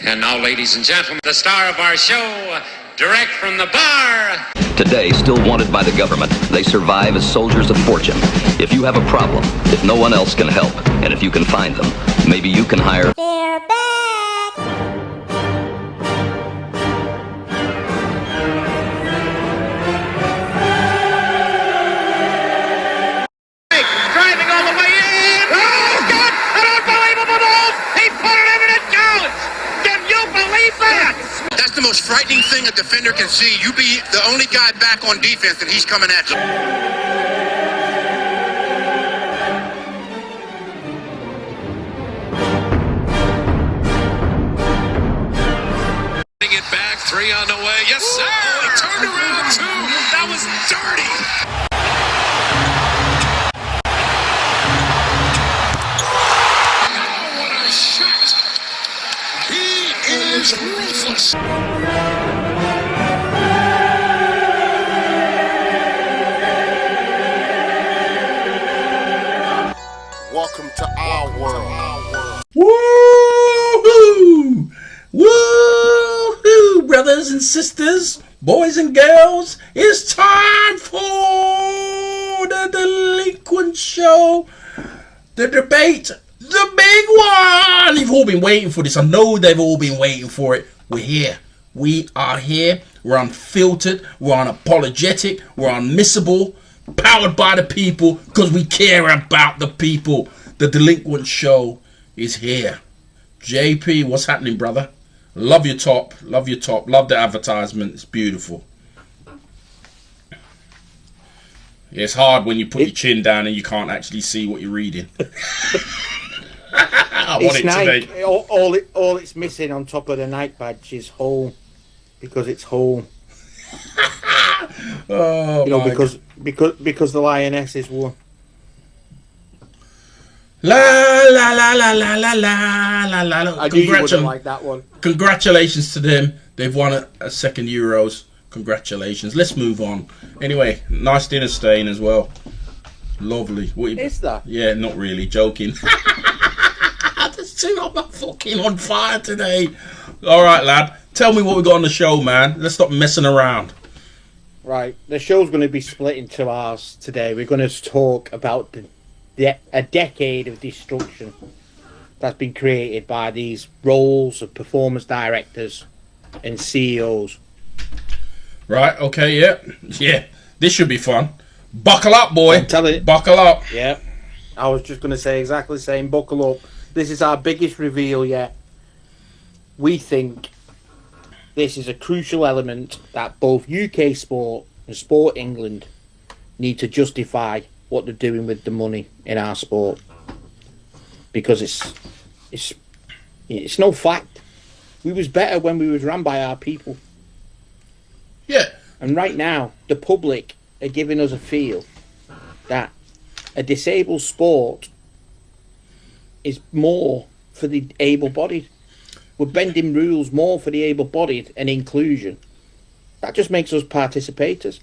And now, ladies and gentlemen, the star of our show, direct from the bar. Today, still wanted by the government, they survive as soldiers of fortune. If you have a problem, if no one else can help, and if you can find them, maybe you can hire... They're back! Driving all the way in. Oh, God! An unbelievable move! He put it in and it goes! Can you believe that? That's the most frightening thing a defender can see. You be the only guy back on defense and he's coming at you. It back, 3 on the way. Yes, sir. Oh, he turned around too. That was dirty. Oh, what a shot. He is ruthless. Welcome to our world. Woohoo! Woohoo! Brothers and sisters, boys and girls, it's time for the Delinquent Show. The debate, the big one. You've all been waiting for this. I know they've all been waiting for it. We're here. We are here. We're unfiltered. We're unapologetic. We're unmissable. Powered by the people because we care about the people. The Delinquent Show is here. JP, what's happening, brother? Love your top. Love your top. Love the advertisement. It's beautiful. It's hard when you put your chin down and you can't actually see what you're reading. I want it Nike. today. All it's missing on top of the Nike badge is whole, because it's whole. Oh, you know, because the Lionesses won. La la la la la la la la la. I knew you wouldn't like that one. Congratulations to them. They've won a second Euros. Congratulations. Let's move on. Anyway, nice dinner staying as well. Lovely. Is that? Yeah, not really. Joking. There's two of them fucking on fire today. All right, lad. Tell me what we got on the show, man. Let's stop messing around. Right. The show's going to be split into hours today. We're going to talk about a decade of destruction that's been created by these roles of performance directors and CEOs. Right, okay, yeah. This should be fun. Buckle up, boy. I'm telling you. Buckle up. Yeah. I was just going to say exactly the same. Buckle up. This is our biggest reveal yet. We think this is a crucial element that both UK Sport and Sport England need to justify what they're doing with the money in our sport, because it's no fact. We was better when we was run by our people. Yeah. And right now, the public are giving us a feel that a disabled sport is more for the able-bodied. We're bending rules more for the able-bodied and inclusion. That just makes us participators.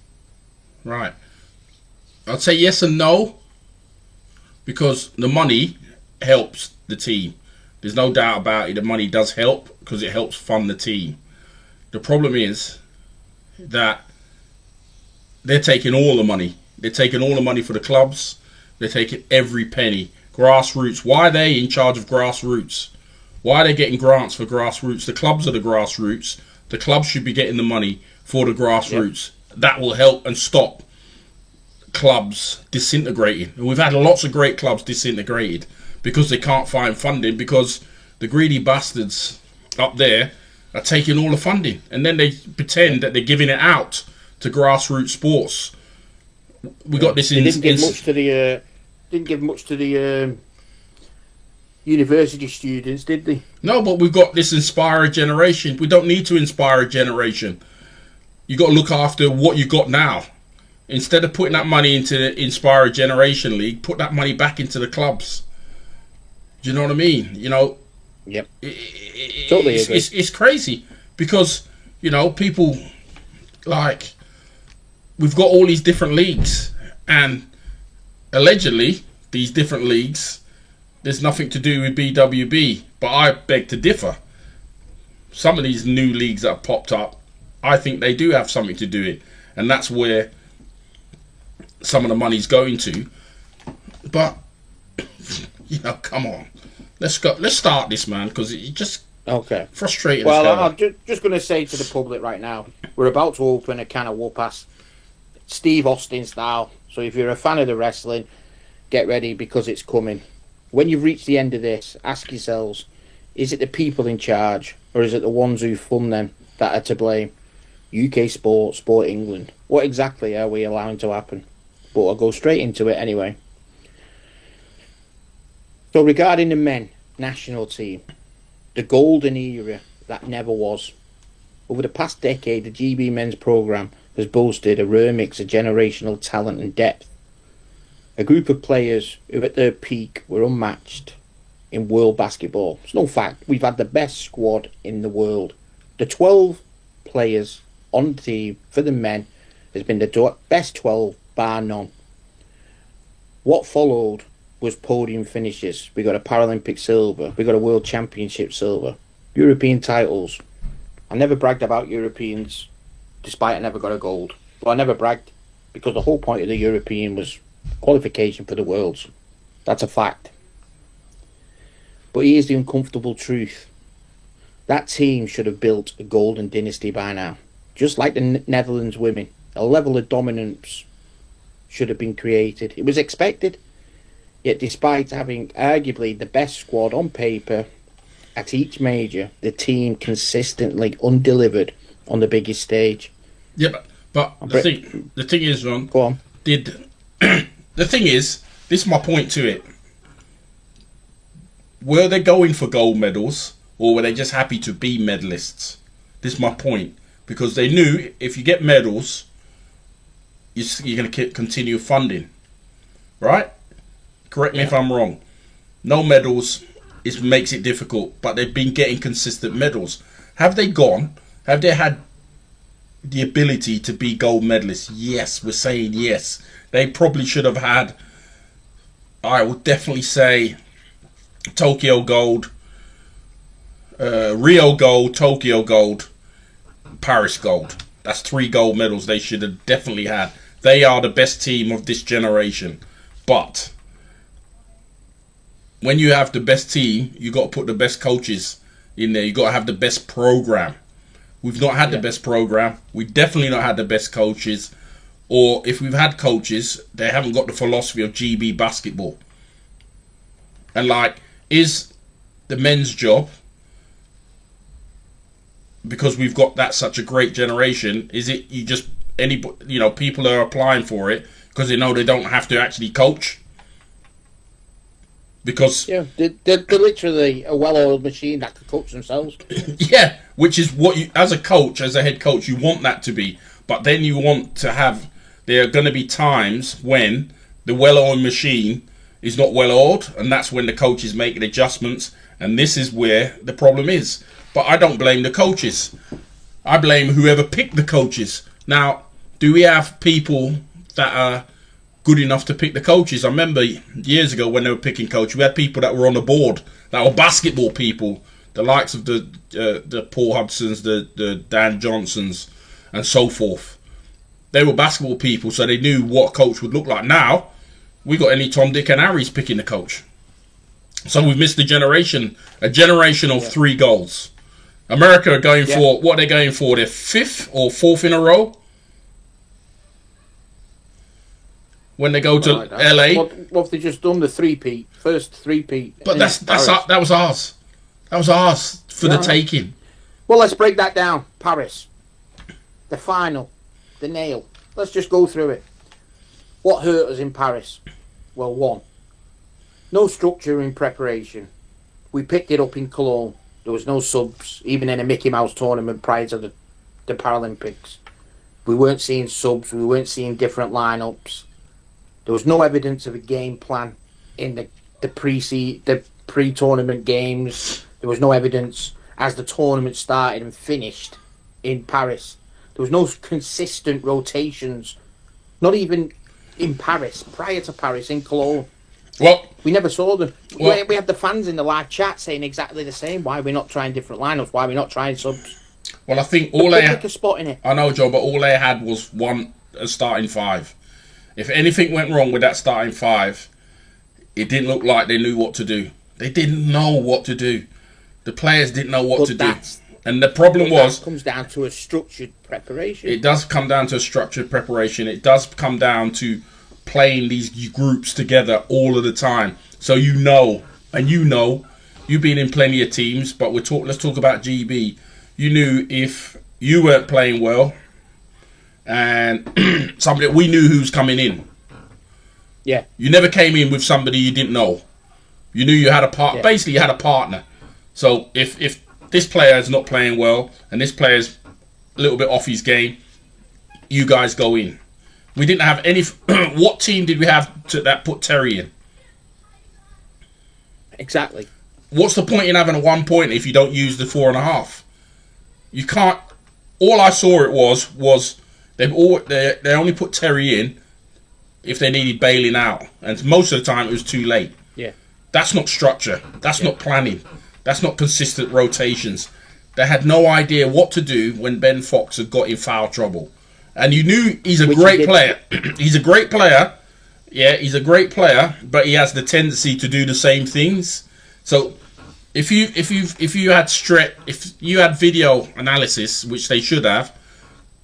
Right. I'd say yes and no, because the money helps the team. There's no doubt about it. The money does help because it helps fund the team. The problem is that they're taking all the money. They're taking all the money for the clubs. They're taking every penny. Grassroots. Why are they in charge of grassroots? Why are they getting grants for grassroots? The clubs are the grassroots. The clubs should be getting the money for the grassroots. Yep. That will help and stop clubs disintegrating. And we've had lots of great clubs disintegrated because they can't find funding, because the greedy bastards up there are taking all the funding, and then they pretend that they're giving it out to grassroots sports. We got this in. They didn't give much to the university students, did they? No, but we've got this inspire a generation. We don't need to inspire a generation. You got to look after what you got now. Instead of putting that money into the Inspire a Generation League, put that money back into the clubs. Do you know what I mean? You know. Yep. Totally agree. It's crazy because, you know, people, like, we've got all these different leagues, and allegedly these different leagues, there's nothing to do with BWB, but I beg to differ. some of these new leagues that have popped up, I think they do have something to do it, and that's where some of the money's going to. But come on, let's go. Let's start this, man, because it just frustrating. Well, I'm just going to say to the public right now, we're about to open a can of whoop-ass, Steve Austin style. So if you're a fan of the wrestling, get ready because it's coming. When you've reached the end of this, ask yourselves, is it the people in charge, or is it the ones who fund them that are to blame? UK Sport England. What exactly are we allowing to happen? But I'll go straight into it anyway. So regarding the men national team, the golden era that never was. Over the past decade, the GB men's programme has boasted a rare mix of generational talent and depth. A group of players who at their peak were unmatched in world basketball. It's no fact, we've had the best squad in the world. The 12 players on the team for the men has been the best 12 bar none. What followed was podium finishes. We got a Paralympic silver, we got a World Championship silver, European titles. I never bragged about Europeans, despite I never got a gold. But I never bragged because the whole point of the European was qualification for the Worlds. That's a fact. But here's the uncomfortable truth. That team should have built a golden dynasty by now. Just like the Netherlands women, a level of dominance should have been created. It was expected. Yet despite having arguably the best squad on paper at each major, the team consistently undelivered on the biggest stage. Yeah, but the thing is, Ron, go on. The thing is, this is my point to it. Were they going for gold medals, or were they just happy to be medalists? This is my point. Because they knew if you get medals, you're going to continue funding. Right? Correct me if I'm wrong. No medals, it makes it difficult, but they've been getting consistent medals. Have they had the ability to be gold medalists? Yes, we're saying yes. They probably should have had, I would definitely say, Tokyo gold, Rio gold, Tokyo gold, Paris gold. That's 3 gold medals they should have definitely had. They are the best team of this generation. But when you have the best team, you got to put the best coaches in there. You got to have the best program. We've not had the best program. We definitely not had the best coaches. Or if we've had coaches, they haven't got the philosophy of GB basketball. And is the men's job, because we've got that such a great generation, is it people are applying for it because they know they don't have to actually coach? Because they're literally a well-oiled machine that can coach themselves. Yeah, which is what you, as a coach, as a head coach, you want that to be. But then you want to have, there are going to be times when the well-oiled machine is not well-oiled, and that's when the coaches make adjustments, and this is where the problem is. But I don't blame the coaches. I blame whoever picked the coaches. Now, do we have people that are good enough to pick the coaches? I remember years ago when they were picking coaches, we had people that were on the board that were basketball people, the likes of the Paul Hudsons, the Dan Johnsons, and so forth. They were basketball people, so they knew what a coach would look like. Now, we got any Tom, Dick, and Harry's picking the coach. So we've missed a generation of 3 goals. America are going for, what are they going for? Their 5th or 4th in a row? When they go to LA. What have they just done? The three-peat. First three-peat. But that was ours. That was ours for the taking. Well, let's break that down. Paris. The final. The nail. Let's just go through it. What hurt us in Paris? Well, 1. No structure in preparation. We picked it up in Cologne. There was no subs, even in a Mickey Mouse tournament prior to the Paralympics. We weren't seeing subs. We weren't seeing different lineups. There was no evidence of a game plan in the pre-tournament games. There was no evidence as the tournament started and finished in Paris. There was no consistent rotations, not even in Paris, prior to Paris, in Cologne. Well, We never saw them. Well- We had the fans in the live chat saying exactly the same. Why are we not trying different lineups? Why are we not trying subs? well, I think The all they public are spotting it. I know, Joe, but all they had was a starting 5. If anything went wrong with that starting 5, it didn't look like they knew what to do. They didn't know what to do. The players didn't know what to do. And the problem was... That comes down to a structured preparation. It does come down to a structured preparation. It does come down to playing these groups together all of the time. So you've been in plenty of teams, but let's talk about GB. You knew if you weren't playing well, and we knew who's coming in. Yeah. You never came in with somebody you didn't know. You knew you had a part. Yeah. Basically, you had a partner. So if this player is not playing well and this player's a little bit off his game, you guys go in. We didn't have any. What team did we have that put Terry in? Exactly. What's the point in having a 1 point if you don't use the 4.5? You can't. All I saw it was they only put Terry in if they needed bailing out, and most of the time it was too late. Yeah. That's not structure. That's not planning. That's not consistent rotations. They had no idea what to do when Ben Fox had got in foul trouble. And you knew he's a great player. He's a great player. Yeah, he's a great player, but he has the tendency to do the same things. So if you had video analysis, which they should have,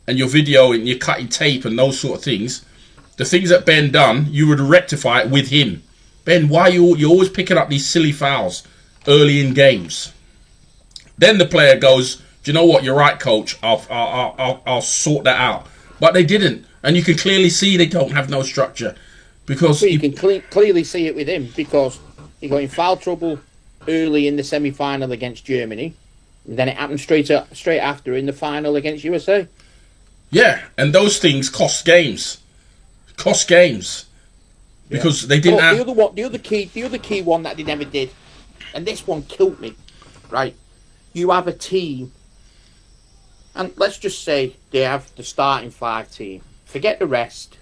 and your video and you're cutting tape and those sort of things, the things that Ben done, you would rectify it with him. Ben, why you're always picking up these silly fouls early in games? Then the player goes, do you know what? You're right, coach. I'll sort that out. But they didn't, and you can clearly see they don't have no structure because you can clearly see it with him because he got in foul trouble early in the semi-final against Germany, and then it happened straight after in the final against USA. Yeah, and those things cost games. Because they didn't have... The other key one that they never did, and this one killed me, right? You have a team, and let's just say they have the starting 5 team. Forget the rest.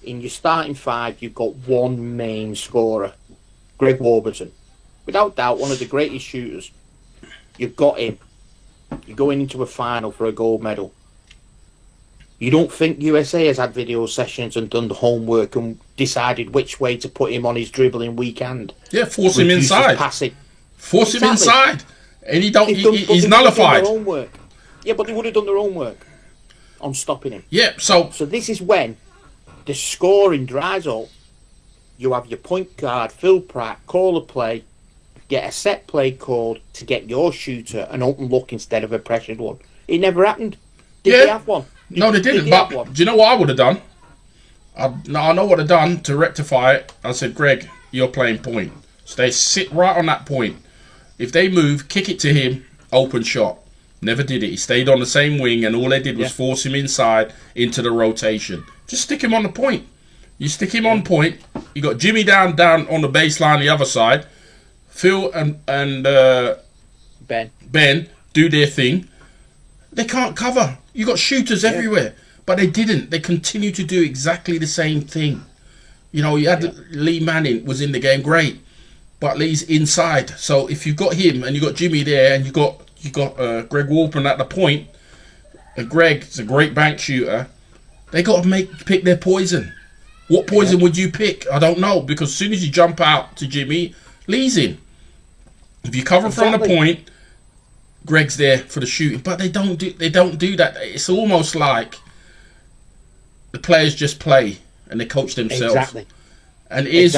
In your starting 5, you've got one main scorer, Greg Warburton. Without doubt, one of the greatest shooters. You've got him. You're going into a final for a gold medal. You don't think USA has had video sessions and done the homework and decided which way to put him on his dribbling weekend? Yeah, force him inside. Force him inside. And he's nullified. Their own work. Yeah, but they would have done their own work on stopping him. Yeah, so this is when the scoring dries up. You have your point guard, Phil Pratt, call a play, get a set play called to get your shooter an open look instead of a pressured one. It never happened. Did they have one? No, they didn't. But do you know what I would have done? I know what I'd done to rectify it. I said, Greg, you're playing point. So they sit right on that point. If they move, kick it to him, open shot. Never did it. He stayed on the same wing, and all they did was force him inside into the rotation. Just stick him on the point. You stick him on point. You got Jimmy down on the baseline, the other side. Phil and Ben do their thing. They can't cover. You got shooters everywhere, but they didn't. They continue to do exactly the same thing. You know, you had Lee Manning was in the game, great, but Lee's inside. So if you've got him and you got Jimmy there, and you got Greg Warburton at the point, and Greg's a great bank shooter, they got to pick their poison. What poison would you pick? I don't know, because as soon as you jump out to Jimmy, Lee's in. If you cover from the point, Greg's there for the shooting, but they don't do that. It's almost like the players just play and they coach themselves. Exactly. And it's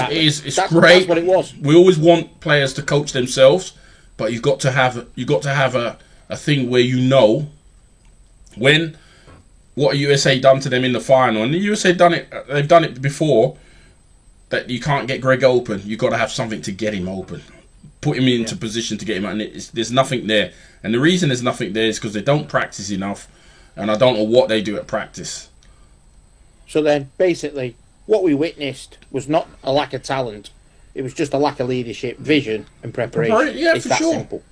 great. That's what it was. We always want players to coach themselves, but you've got to have a thing where you know when what USA done to them in the final, and the USA they've done it before, that you can't get Greg open. You've got to have something to get him open. Put him into position to get him out, and there's nothing there. And the reason there's nothing there is because they don't practice enough, and I don't know what they do at practice. So then, basically, what we witnessed was not a lack of talent. It was just a lack of leadership, vision, and preparation. Yeah, it's for that sure. Simple.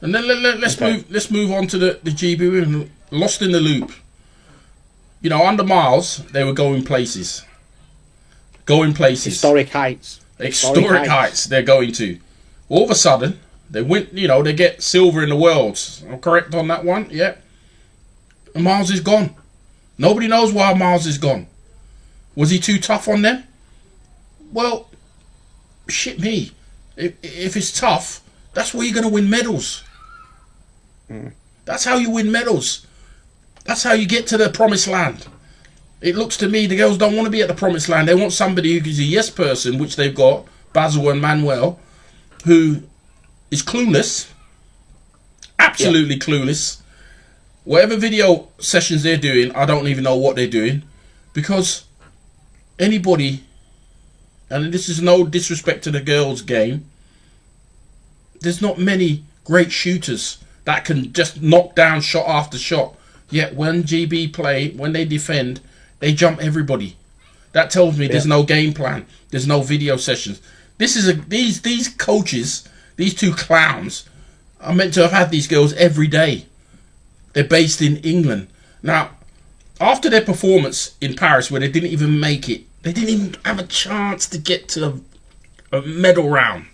And then let's move on to the GB. Lost in the loop. You know, under Miles, they were going places. going places. Historic heights. Historic heights they're going to. All of a sudden, they win. You know, they get silver in the Worlds. I'm correct on that one. Yeah. And Miles is gone. Nobody knows why Miles is gone. Was he too tough on them? Well, shit me. If it's tough, that's where you're going to win medals. That's how you win medals. That's how you get to the promised land. It looks to me the girls don't want to be at the promised land. They want somebody who's a yes person, which they've got, Basil and Manuel, who is clueless. Absolutely clueless. Whatever video sessions they're doing, I don't even know what they're doing. Because anybody, and this is no disrespect to the girls' game, there's not many great shooters that can just knock down shot after shot. Yet when GB play, when they defend, they jump everybody. That tells me there's no game plan. There's no video sessions. This is these coaches, these two clowns, are meant to have had these girls every day. They're based in England. Now, after their performance in Paris, where they didn't even make it, they didn't even have a chance to get to a medal round.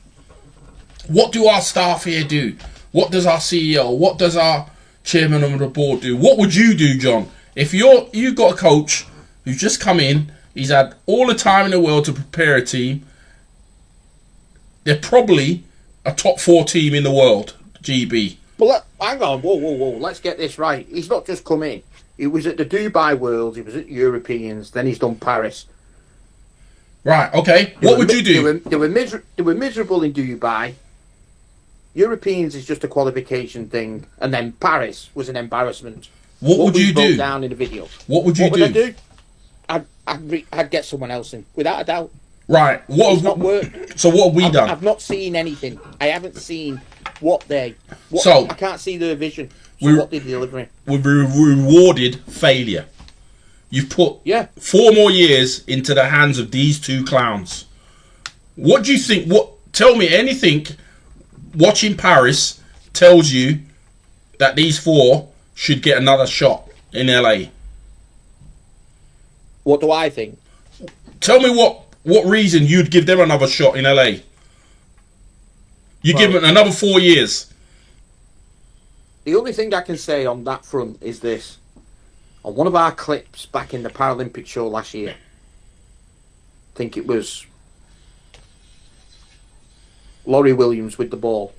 What do our staff here do? What does our CEO? What does our chairman of the board do? What would you do, John? If you've got a coach who's just come in, he's had all the time in the world to prepare a team. They're probably a top 4 team in the world, GB. Well, hang on, whoa. Let's get this right. He's not just come in. He was at the Dubai Worlds. He was at Europeans. Then he's done Paris. Right. Okay. What would you do? They were miserable in Dubai. Europeans is just a qualification thing, and then Paris was an embarrassment. What would you do? Down in the video. What would you do? I'd get someone else in, without a doubt. Right. It's not worked. So what have we done? I've not seen anything. I haven't seen I can't see their vision. So what they're delivering. We've rewarded failure. You've put 4 more years into the hands of these two clowns. What do you think? Tell me anything. Watching Paris tells you that these 4 should get another shot in LA. What do I think? Tell me what reason you'd give them another shot in LA. Give them another 4 years. The only thing I can say on that front is this. On one of our clips back in the Paralympic show last year, I think it was Laurie Williams with the ball.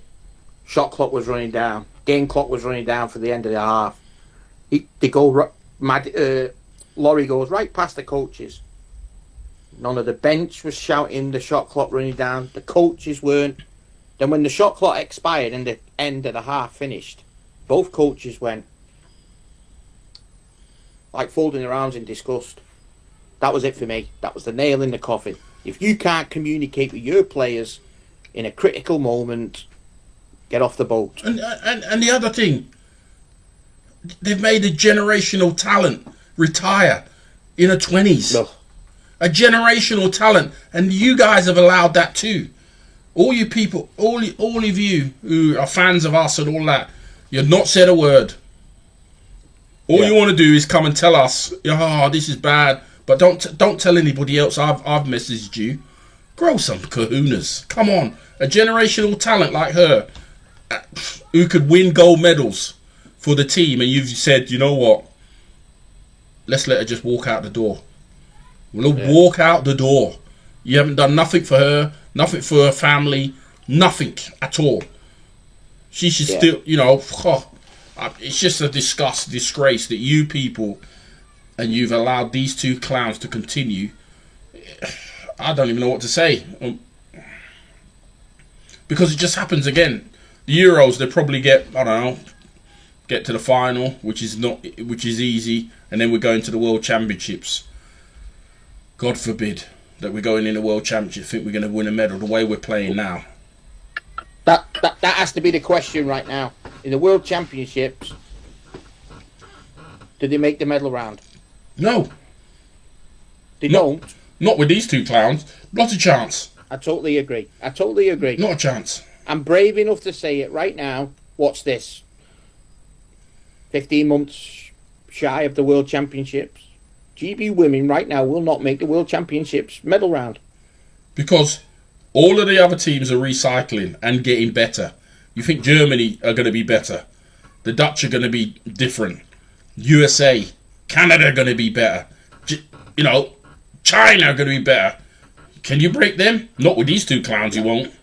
Shot clock was running down. Game clock was running down for the end of the half. Laurie goes right past the coaches. None of the bench was shouting the shot clock running down. The coaches weren't. Then when the shot clock expired and the end of the half finished, both coaches went like folding their arms in disgust. That was it for me. That was the nail in the coffin. If you can't communicate with your players in a critical moment, get off the boat. And the other thing, they've made a generational talent retire in her 20s. No. A generational talent, and you guys have allowed that too. All you people, all of you who are fans of us and all that, you've not said a word. All you want to do is come and tell us, oh, this is bad, but don't tell anybody else. I've messaged you. Grow some kahunas. Come on, a generational talent like her, who could win gold medals for the team, and you've said, you know what? Let's let her just walk out the door. We'll walk out the door. You haven't done nothing for her, nothing for her family, nothing at all. She should still, it's just a disgrace that you people, and you've allowed these two clowns to continue. I don't even know what to say. Because it just happens again. The Euros, they probably get to the final, which is easy, and then we're going to the World Championships. God forbid that we're going in a World Championship, think we're going to win a medal the way we're playing now. That has to be the question right now. In the World Championships, did they make the medal round? No. They don't? Not with these two clowns. Not a chance. I totally agree. Not a chance. I'm brave enough to say it right now. What's this? 15 months shy of the World Championships? GB women right now will not make the World Championships medal round. Because all of the other teams are recycling and getting better. You think Germany are going to be better. The Dutch are going to be different. USA, Canada are going to be better. China are going to be better. Can you break them? Not with these two clowns, you won't.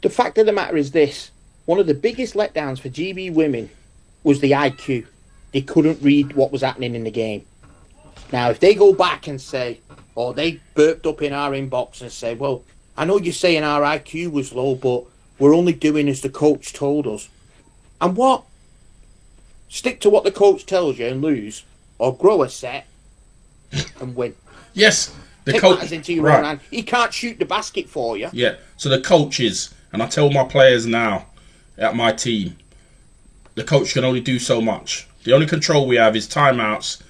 The fact of the matter is this. One of the biggest letdowns for GB women was the IQ. They couldn't read what was happening in the game. Now, if they go back and say, or they burped up in our inbox and say, well, I know you're saying our IQ was low, but we're only doing as the coach told us. And what? Stick to what the coach tells you and lose, or grow a set and win. Yes, the Take coach matters into your own hand. He can't shoot the basket for you. Yeah, so the coaches, and I tell my players now at my team, the coach can only do so much. The only control we have is timeouts,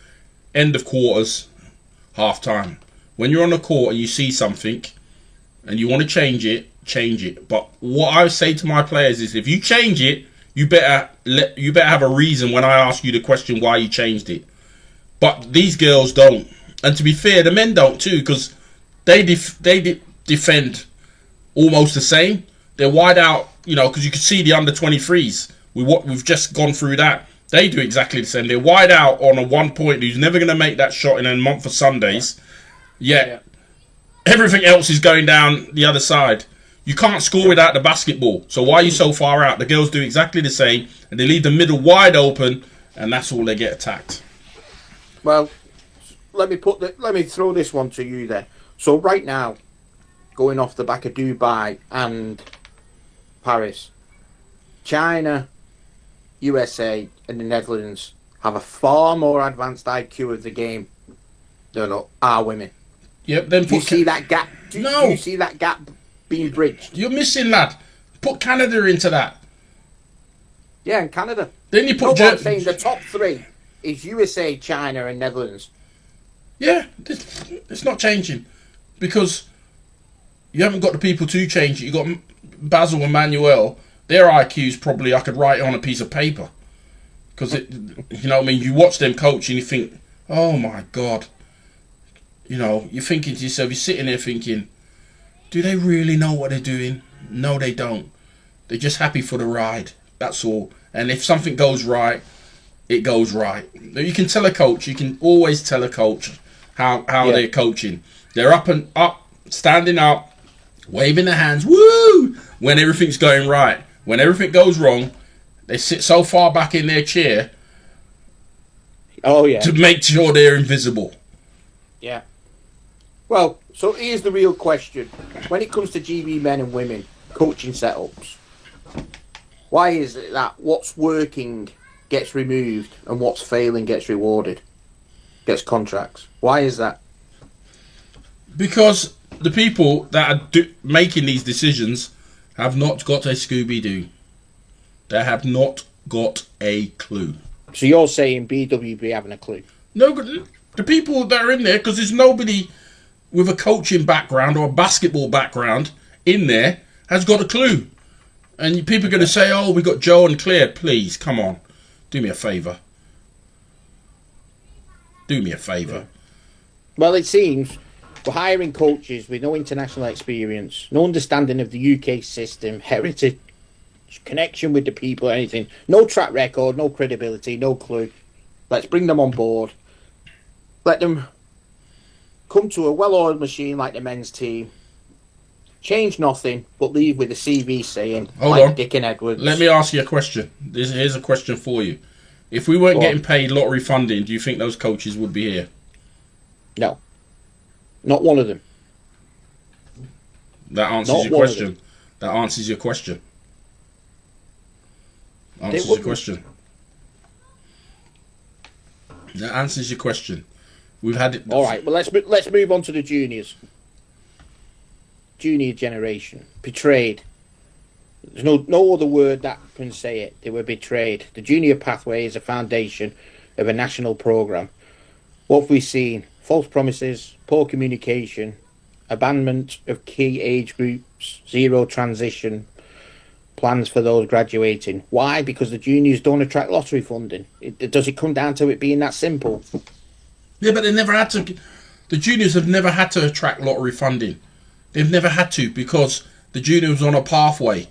end of quarters, half time. When you're on the court and you see something and you want to change it, change it. But what I say to my players is, if you change it, you better have a reason when I ask you the question why you changed it. But these girls don't, and to be fair, the men don't too, because they defend almost the same. They're wide out, because you can see the under 23s. We've just gone through that. They do exactly the same. They're wide out on a 1 point who's never going to make that shot in a month of Sundays. Yet everything else is going down the other side. You can't score without the basketball. So why are you so far out? The girls do exactly the same, and they leave the middle wide open, and that's all they get attacked. Well, let me throw this one to you then. So right now, going off the back of Dubai and Paris, China, USA, and the Netherlands have a far more advanced IQ of the game than our women. Yep. Then do you see that gap? Do you see that gap being bridged? You're missing that. Put Canada into that. Yeah, and Canada. Then you put. I'm saying the top three is USA, China, and Netherlands. Yeah, it's not changing because you haven't got the people to change it. You got Basil and Manuel. Their IQ's probably I could write it on a piece of paper because you watch them coach and you think, oh my God. You're thinking to yourself, you're sitting there thinking, do they really know what they're doing? No, they don't. They're just happy for the ride. That's all. And if something goes right, it goes right. You can tell a coach. You can always tell a coach how they're coaching. They're up, standing up, waving their hands, woo, when everything's going right. When everything goes wrong, they sit so far back in their chair to make sure they're invisible. Yeah. Well, so here's the real question. When it comes to GB men and women coaching setups, why is it that what's working gets removed and what's failing gets rewarded, gets contracts? Why is that? Because the people that are making these decisions have not got a Scooby-Doo. They have not got a clue. So you're saying BWB having a clue? No, the people that are in there, because there's nobody with a coaching background or a basketball background in there has got a clue. And people are going to say, oh, we got Joe and Claire. Please, come on. Do me a favour. Do me a favour. Well, it seems we're hiring coaches with no international experience, no understanding of the UK system, heritage, connection with the people, anything. No track record, no credibility, no clue. Let's bring them on board. Let them come to a well-oiled machine like the men's team. Change nothing, but leave with a CV saying, Hold on. Dick and Edwards. Let me ask you a question. Here's a question for you. If we weren't getting paid lottery funding, do you think those coaches would be here? No. Not one of them. That answers your question. That answers your question. Answers your question. That answers your question. We've had it. All right. Well, let's move on to the juniors. Junior generation betrayed. There's no other word that can say it. They were betrayed. The junior pathway is a foundation of a national program. What have we seen? False promises, poor communication, abandonment of key age groups, zero transition plans for those graduating. Why? Because the juniors don't attract lottery funding. Does it come down to it being that simple? Yeah, but they never had to. The juniors have never had to attract lottery funding. They've never had to because the juniors on a pathway.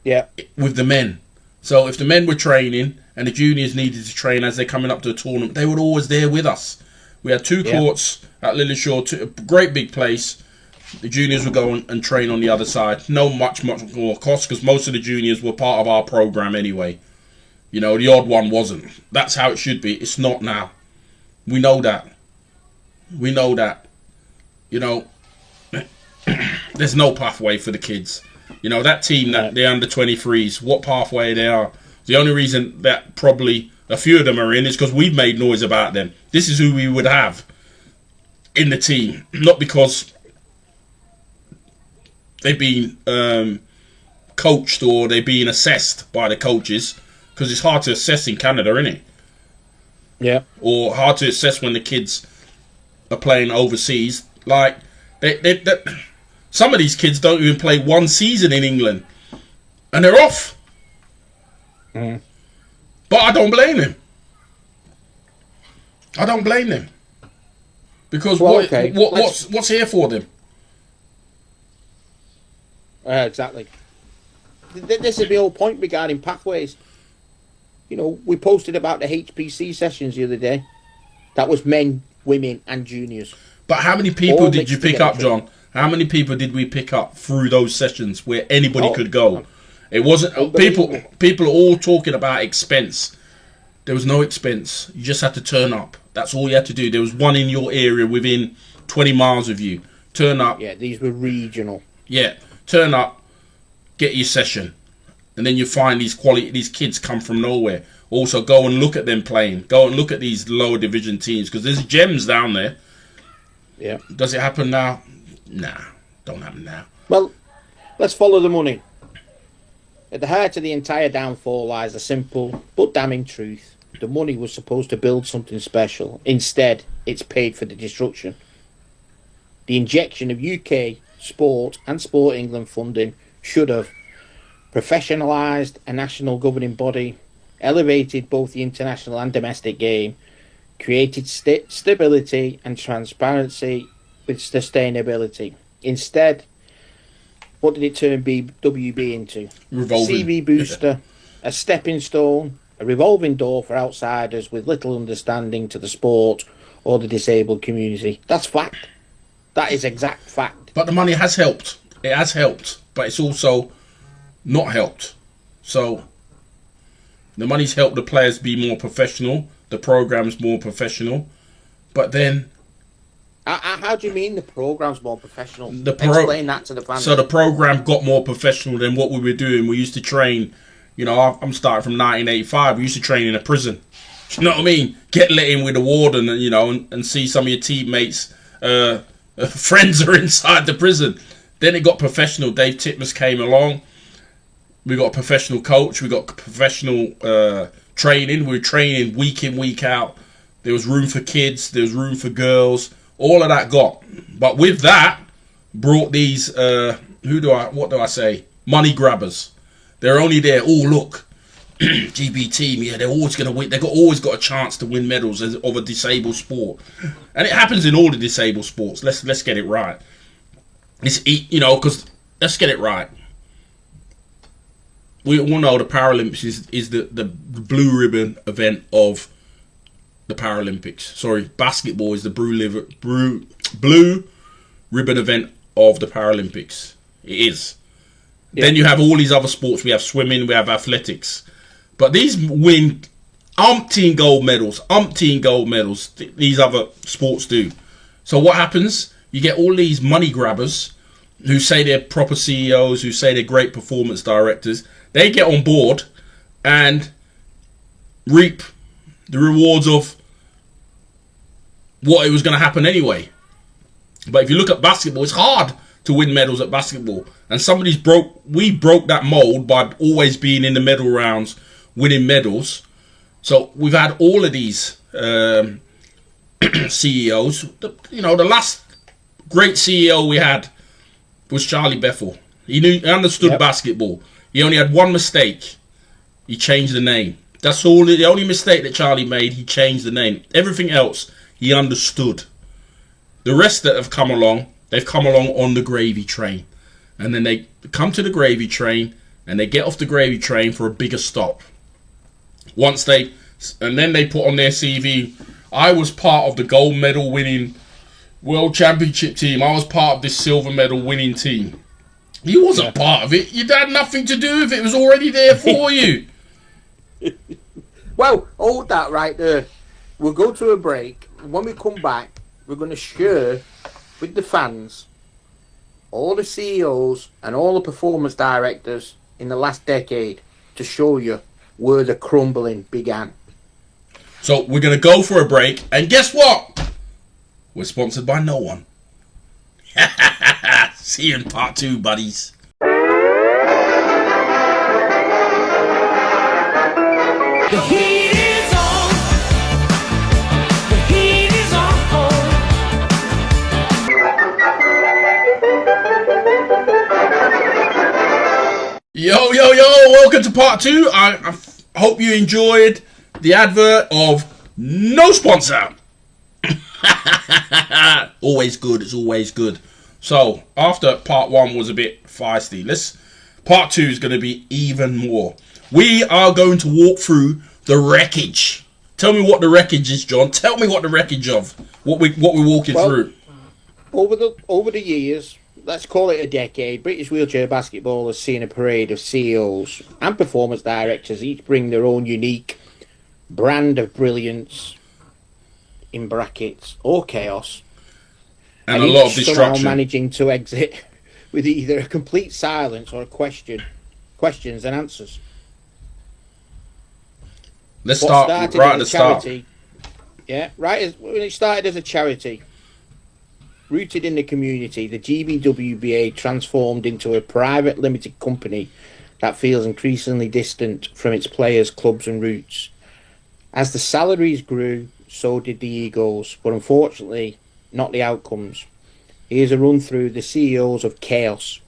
Yeah. With the men. So if the men were training and the juniors needed to train as they're coming up to a tournament, they were always there with us. We had 2 courts at Lillishore, a great big place. The juniors would go and train on the other side. No much more cost because most of the juniors were part of our program anyway. You know, the odd one wasn't. That's how it should be. It's not now. We know that. We know that. You know, there's no pathway for the kids. You know, that team, that they're under 23s, what pathway they are. The only reason that probably a few of them are in is because we've made noise about them. This is who we would have in the team. Not because they've been coached or they're being assessed by the coaches. Because it's hard to assess in Canada, isn't it? Yeah. Or hard to assess when the kids are playing overseas. Like, some of these kids don't even play 1 season in England. And they're off. Mm. But I don't blame them. I don't blame them. Because what's here for them? Exactly. This is the whole point regarding pathways. You know, we posted about the HPC sessions the other day. That was men, women, and juniors. But how many people did you pick up, John? How many people did we pick up through those sessions where anybody could go? It wasn't people are all talking about expense. There was no expense. You just had to turn up. That's all you had to do. There was one in your area within 20 miles of you. Turn up. Yeah, these were regional. Yeah, turn up, get your session. And then you find these kids come from nowhere. Also, go and look at them playing. Go and look at these lower division teams because there's gems down there. Yeah. Does it happen now? Nah, don't happen now. Well, let's follow the money. At the heart of the entire downfall lies a simple but damning truth. The money was supposed to build something special. Instead, it's paid for the destruction. The injection of UK sport and Sport England funding should have professionalised a national governing body, elevated both the international and domestic game, created stability and transparency with sustainability. Instead, what did it turn BWB into? Revolving. CV booster, a stepping stone, a revolving door for outsiders with little understanding to the sport or the disabled community. That's fact. That is exact fact. But the money has helped. It has helped. But it's also not helped. So the money's helped the players be more professional. The program's more professional. But then... How do you mean the program's more professional? Explain that to the fans. So the program got more professional than what we were doing. We used to train, you know, I'm starting from 1985. We used to train in a prison. Do you know what I mean? Get let in with the warden, you know, and see some of your teammates, friends are inside the prison. Then it got professional. Dave Titmus came along. We got a professional coach. We got professional training. We were training week in, week out. There was room for kids. There was room for girls. All of that got. But with that, brought these, what do I say? Money grabbers. They're only there, oh, look, GB team, yeah, they're always going to win. They've always got a chance to win medals of a disabled sport. And it happens in all the disabled sports. Let's get it right. You know, because let's get it right. We all know the Paralympics is the blue ribbon event of the Paralympics. Sorry, basketball is the blue ribbon event of the Paralympics. It is. Yeah. Then you have all these other sports. We have swimming, we have athletics. But these win umpteen gold medals. These other sports do. So what happens? You get all these money grabbers who say they're proper CEOs, who say they're great performance directors. They get on board and reap the rewards of what it was going to happen anyway. But if you look at basketball, it's hard to win medals at basketball. And we broke that mold by always being in the medal rounds, winning medals. So we've had all of these CEOs. The last great CEO we had was Charlie Bethel. He understood basketball. He only had one mistake. He changed the name. That's all. The only mistake that Charlie made, he changed the name. Everything else, He understood. The rest that have come along, they've come along on the gravy train. And then they come to the gravy train and they get off the gravy train for a bigger stop. And then they put on their CV, I was part of the gold medal winning World Championship team. I was part of this silver medal winning team. You wasn't part of it. You had nothing to do with it. It was already there for you. Well, hold that right there. We'll go to a break. When we come back, we're going to share with the fans all the CEOs and all the performance directors in the last decade to show you where the crumbling began. So we're going to go for a break. And guess what? We're sponsored by no one. See you in part 2, buddies. The heat is on. The heat is on. Yo, yo, yo. Welcome to part 2. I hope you enjoyed the advert of no sponsor. Always good. It's always good. So, after part 1 was a bit feisty, part 2 is going to be even more. We are going to walk through the wreckage. Tell me what the wreckage is, John. Tell me what the wreckage of. What we're walking through. Over the years, let's call it a decade, British wheelchair basketball has seen a parade of CEOs and performance directors, each bring their own unique brand of brilliance, in brackets, or chaos. And a lot of destruction. Managing to exit with either a complete silence or a questions and answers. Let's start right at the start. Yeah, when it started as a charity, rooted in the community, the GBWBA transformed into a private limited company that feels increasingly distant from its players, clubs and roots. As the salaries grew, so did the egos, but unfortunately, not the outcomes. Here's a run through the CEOs of chaos,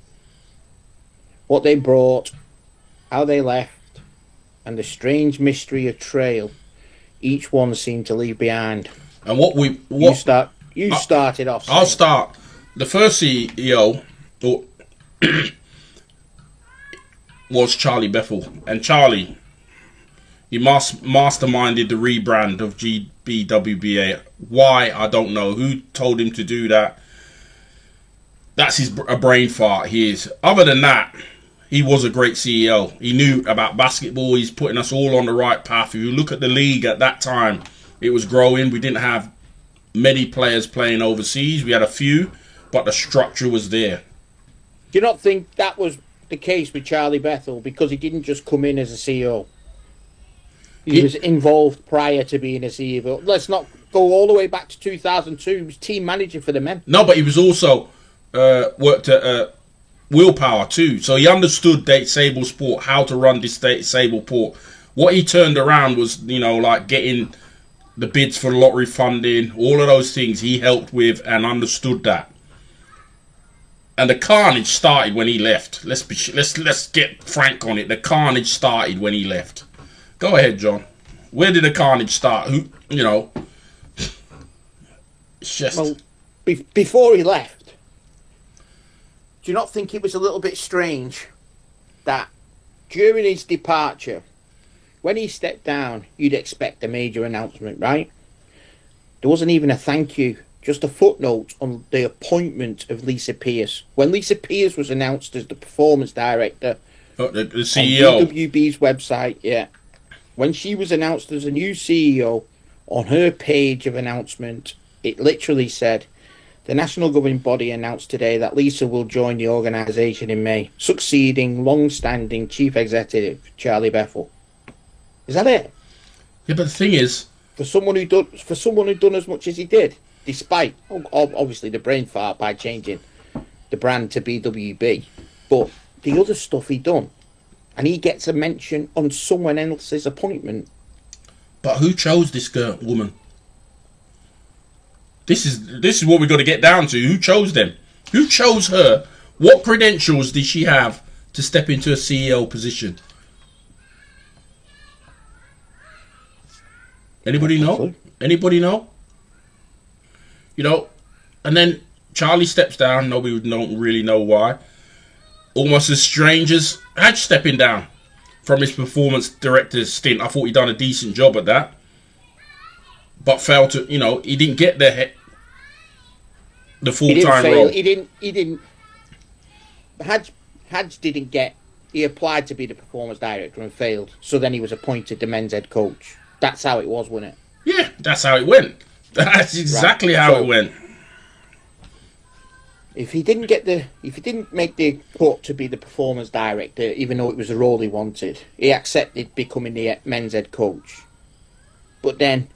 what they brought, how they left, and the strange mystery of trail each one seemed to leave behind. And You started off. I'll start. The first CEO was Charlie Bethel, and Charlie, he masterminded the rebrand of GBWBA. Why, I don't know. Who told him to do that? That's a brain fart. He is. Other than that, he was a great CEO. He knew about basketball. He's putting us all on the right path. If you look at the league at that time, it was growing. We didn't have many players playing overseas. We had a few, but the structure was there. Do you not think that was the case with Charlie Bethel, because he didn't just come in as a CEO? He was involved prior to being a CEO. Let's not go all the way back to 2002. He was team manager for the men. No, but he was also worked at Willpower too. So he understood Sable Sport, how to run this Sable Port. What he turned around was, like getting the bids for lottery funding, all of those things he helped with and understood that. And the carnage started when he left. Let's get frank on it. The carnage started when he left. Go ahead, John. Where did the carnage start? It's just... Well, before he left, do you not think it was a little bit strange that during his departure, when he stepped down, you'd expect a major announcement, right? There wasn't even a thank you, just a footnote on the appointment of Lisa Pearce. When Lisa Pearce was announced as the performance director, the CEO on GWB's website, yeah. When she was announced as a new CEO, on her page of announcement, it literally said, the national governing body announced today that Lisa will join the organisation in May, succeeding long-standing chief executive Charlie Bethel. Is that it? Yeah, but the thing is, for someone who done as much as he did, despite obviously the brain fart by changing the brand to BWB, but the other stuff he done, and he gets a mention on someone else's appointment. But who chose this woman? This is what we've got to get down to. Who chose them? Who chose her? What credentials did she have to step into a CEO position? Anybody know? Anybody know? You know, and then Charlie steps down. Nobody don't really know why. Almost as strange as Hadge stepping down from his performance director's stint. I thought he'd done a decent job at that, but failed to. You know, he didn't get the full-time role. He didn't. Hadge didn't get. He applied to be the performance director and failed. So then he was appointed the men's head coach. That's how it was, wasn't it? Yeah, that's how it went. That's exactly how it went. If he didn't make the cut to be the performance director, even though it was the role he wanted, he accepted becoming the men's head coach. But then,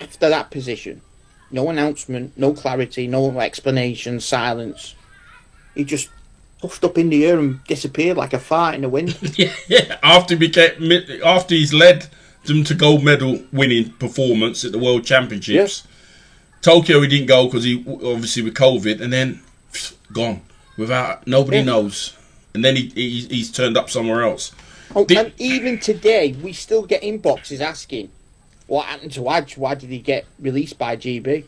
after that position, no announcement, no clarity, no explanation, silence. He just puffed up in the air and disappeared like a fart in the wind. Yeah. After he's led them to gold medal winning performance at the World Championships. Yeah. Tokyo he didn't go because he obviously with COVID, and then gone without nobody knows. And then he's turned up somewhere else. Oh, and even today we still get inboxes asking what happened to Hadge. Why did he get released by GB?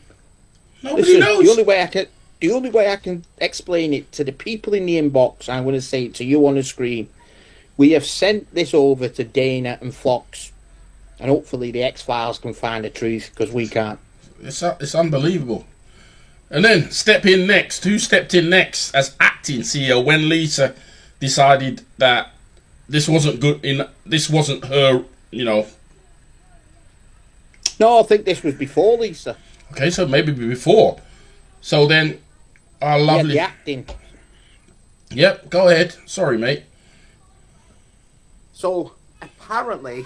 Nobody knows. The only way I can explain it to the people in the inbox, I'm going to say it to you on the screen. We have sent this over to Dana and Fox, and hopefully the X-Files can find the truth, because we can't. It's unbelievable. And then who stepped in next as acting CEO when Lisa decided that this wasn't good. This wasn't her. You know. No, I think this was before Lisa. Okay, so maybe before. So then, our lovely... Yeah, the acting. Yep, go ahead. Sorry, mate. So, apparently,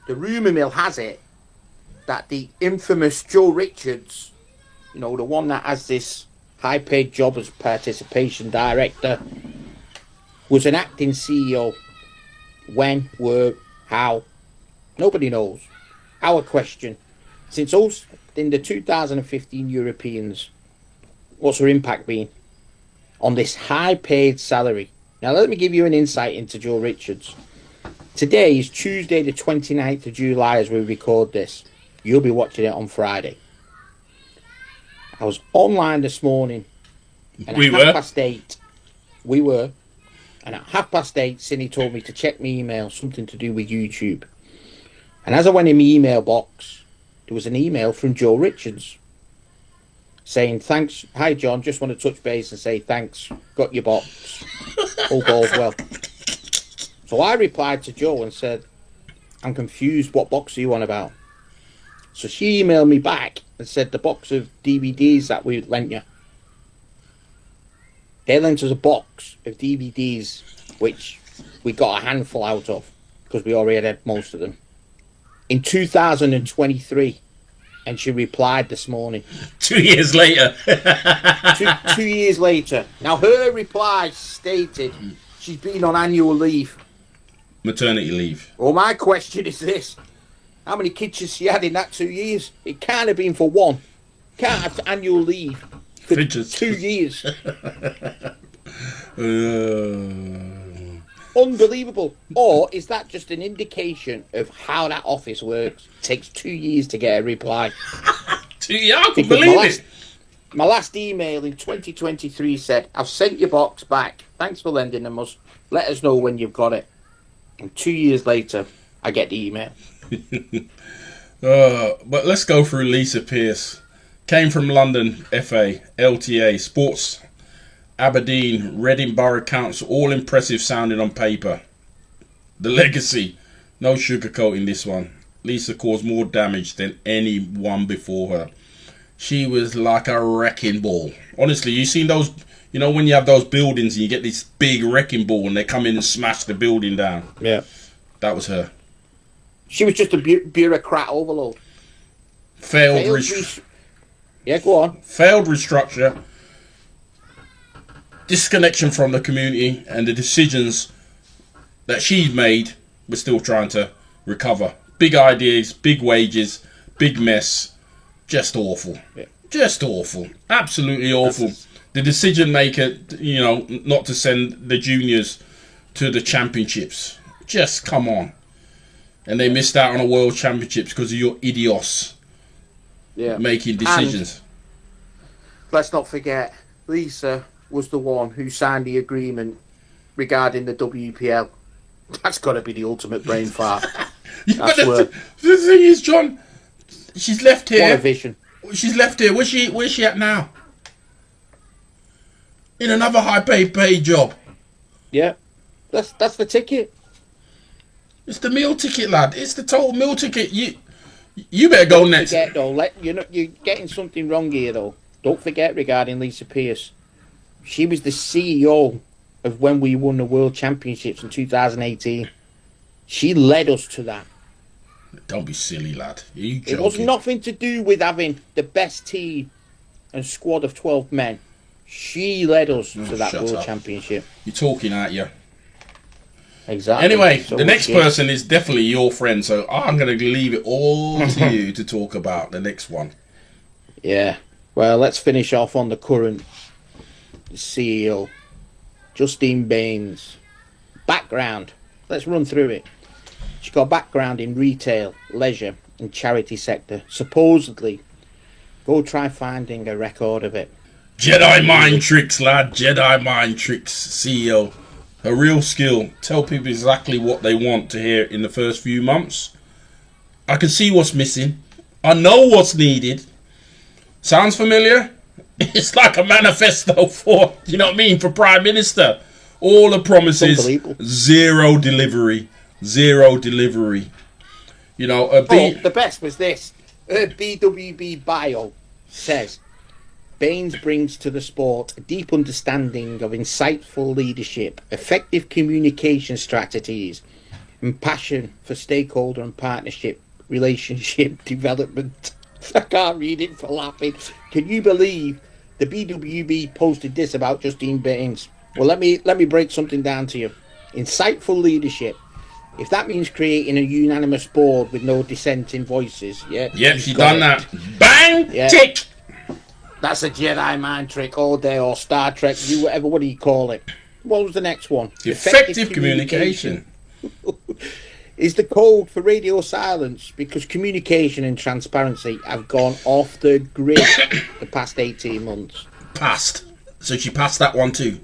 the rumour mill has it that the infamous Joe Richards, you know, the one that has this high-paid job as participation director, was an acting CEO. When, where, how? Nobody knows. Our question, since in the 2015 Europeans, what's her impact been on this high-paid salary? Now, let me give you an insight into Joe Richards. Today is Tuesday the 29th of July as we record this. You'll be watching it on Friday. I was online this morning, and at 8:30, we were, and at 8:30, Cindy told me to check my email, something to do with YouTube. And as I went in my email box, there was an email from Joe Richards saying, thanks, hi John, just want to touch base and say thanks, got your box, all goes well. So I replied to Joe and said, I'm confused, what box are you on about? So she emailed me back and said the box of DVDs that we lent you. They lent us a box of DVDs, which we got a handful out of, because we already had most of them, in 2023. And she replied this morning. 2 years later. two years later. Now, her reply stated she's been on annual leave. Maternity leave. Well, my question is this. How many kids has she had in that 2 years? It can't have been for one. Can't have annual leave for 2 years. Unbelievable. Or is that just an indication of how that office works? It takes 2 years to get a reply. 2 years? I can believe it. My last email in 2023 said, I've sent your box back. Thanks for lending them us. Let us know when you've got it. And 2 years later, I get the email. But let's go through Lisa Pearce. Came from London FA, LTA, Sports, Aberdeen, Reading Borough Council, all impressive sounding on paper. The legacy, no sugarcoating this one. Lisa caused more damage than anyone before her. She was like a wrecking ball. Honestly, you seen those, you know, when you have those buildings and you get this big wrecking ball and they come in and smash the building down. Yeah. That was her. She was just a bureaucrat overload. Yeah, go on. Failed restructure. Disconnection from the community, and the decisions that she's made, we're still trying to recover. Big ideas, big wages, big mess. Just awful. Yeah. Just awful. Absolutely awful. The decision maker, you know, not to send the juniors to the championships. Just come on. And they missed out on a world championships because of your idiots making decisions. let's not forget, Lisa was the one who signed the agreement regarding the WPL. That's got to be the ultimate brain fart. Yeah, That's but where the thing is, John, she's left what a here. vision. She's left here. Where's she at now? In another paid job. Yeah, that's the ticket. It's the meal ticket, lad. It's the total meal ticket. You better go next. Forget though, you're getting something wrong here though. Don't forget regarding Lisa Pearce. She was the CEO of when we won the World Championships in 2018. She led us to that. Don't be silly, lad. Are you It was joking? nothing to do with having the best team and squad of 12 men. She led us to that shut World up. Championship. You're talking, aren't you? Exactly. Anyway, So the next she- person is definitely your friend, so I'm going to leave it all to you to talk about the next one. Yeah. Well, let's finish off on the current CEO, Justine Baines. Background. Let's run through it. She's got a background in retail, leisure, and charity sector. Supposedly, go try finding a record of it. Jedi mind tricks, lad. Jedi mind tricks, CEO. Her real skill. Tell people exactly what they want to hear in the first few months. I can see what's missing. I know what's needed. Sounds familiar? It's like a manifesto for, you know what I mean, for Prime Minister. All the promises, Unbelievable. zero delivery. Zero delivery. You know, The best was this. Her BWB bio says, Baines brings to the sport a deep understanding of insightful leadership, effective communication strategies, and passion for stakeholder and partnership relationship development. I can't read it for laughing. Can you believe the BWB posted this about Justine Baines? Well, let me break something down to you. Insightful leadership. If that means creating a unanimous board with no dissenting voices, yeah. Yep, you've she got done it. that. Bang! Yeah. Tick! That's a Jedi mind trick all day, or Star Trek, what do you call it? What was the next one? Effective communication. Is the code for radio silence, because communication and transparency have gone off the grid the past 18 months. Passed. So she passed that one too.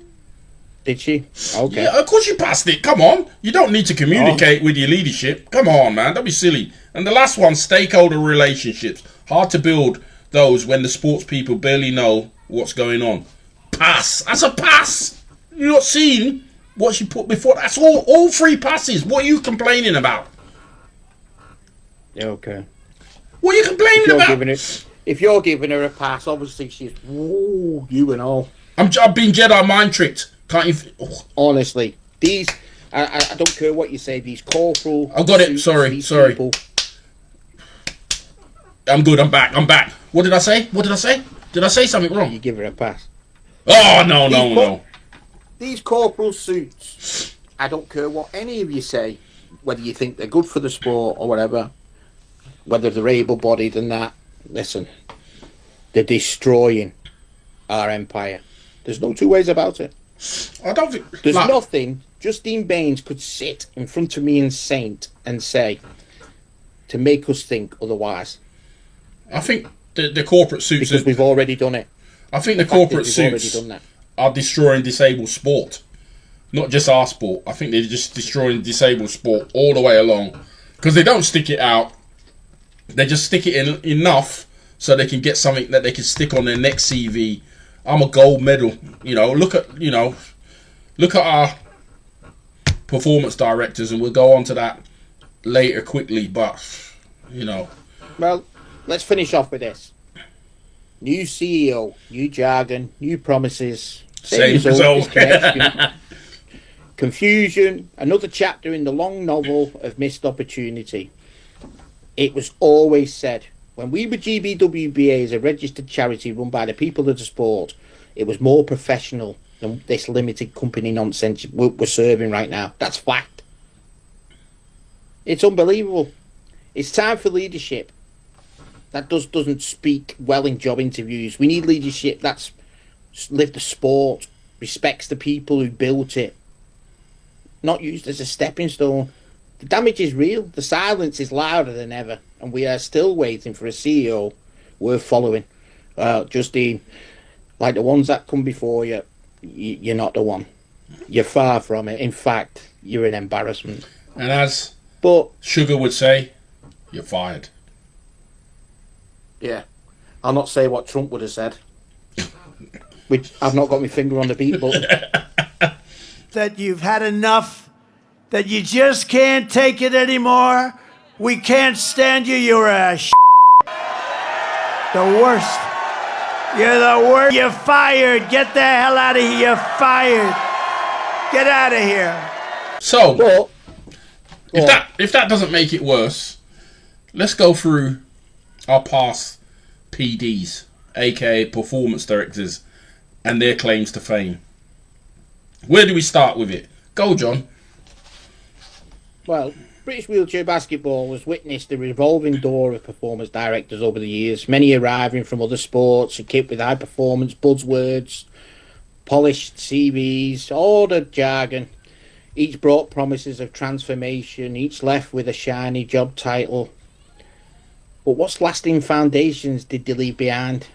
Did she? Okay. Yeah, of course you passed it. Come on. You don't need to communicate with your leadership. Come on, man. Don't be silly. And the last one, stakeholder relationships. Hard to build those when the sports people barely know what's going on. Pass. That's a pass. You're not seeing what she put before. That's all three passes. What are you complaining about? Yeah, okay. What are you complaining about? If you're giving her a pass, obviously she's you and all. I've been Jedi mind tricked. Can't you? Honestly, these I don't care what you say. These corporal. I got it. suits, Sorry. these Sorry. people- I'm good. I'm back. What did I say? Did I say something wrong? You give her a pass. Oh, no. These corporal suits, I don't care what any of you say, whether you think they're good for the sport or whatever, whether they're able-bodied and that. Listen, they're destroying our empire. There's no two ways about it. I don't think... There's nothing Justine Baines could sit in front of me and Saint and say to make us think otherwise. I think the corporate suits... Because we've already done it. I think the fact is corporate we've already suits done that. are destroying disabled sport. Not just our sport. I think they're just destroying disabled sport all the way along. Because they don't stick it out. They just stick it in enough so they can get something that they can stick on their next CV. I'm a gold medal. Look at our performance directors, and we'll go on to that later quickly. But Well, let's finish off with this. New CEO, new jargon, new promises. Same result. Disconnection, confusion, another chapter in the long novel of missed opportunity. It was always said, when we were GBWBA as a registered charity run by the people of the sport, it was more professional than this limited company nonsense we're serving right now. That's fact. It's unbelievable. It's time for leadership. That doesn't speak well in job interviews. We need leadership that's lived the sport, respects the people who built it, not used as a stepping stone. The damage is real. The silence is louder than ever, and we are still waiting for a CEO worth following. Justine, like the ones that come before you, you're not the one. You're far from it. In fact, you're an embarrassment. And as But Sugar would say, you're fired. yeah, I'll not say what Trump would have said. Which I've not got my finger on the beat button. That you've had enough, that you just can't take it anymore. We can't stand you. You're a the worst. You're the worst. You're fired. Get the hell out of here. You're fired. Get out of here. So, But, if that doesn't make it worse, let's go through our past PDs, aka performance directors, and their claims to fame. Where do we start with it? Go, John. well, British wheelchair basketball has witnessed the revolving door of performance directors over the years, many arriving from other sports, equipped with high performance buzzwords, polished CVs, all the jargon. Each brought promises of transformation, each left with a shiny job title. But what's lasting foundations did they leave behind?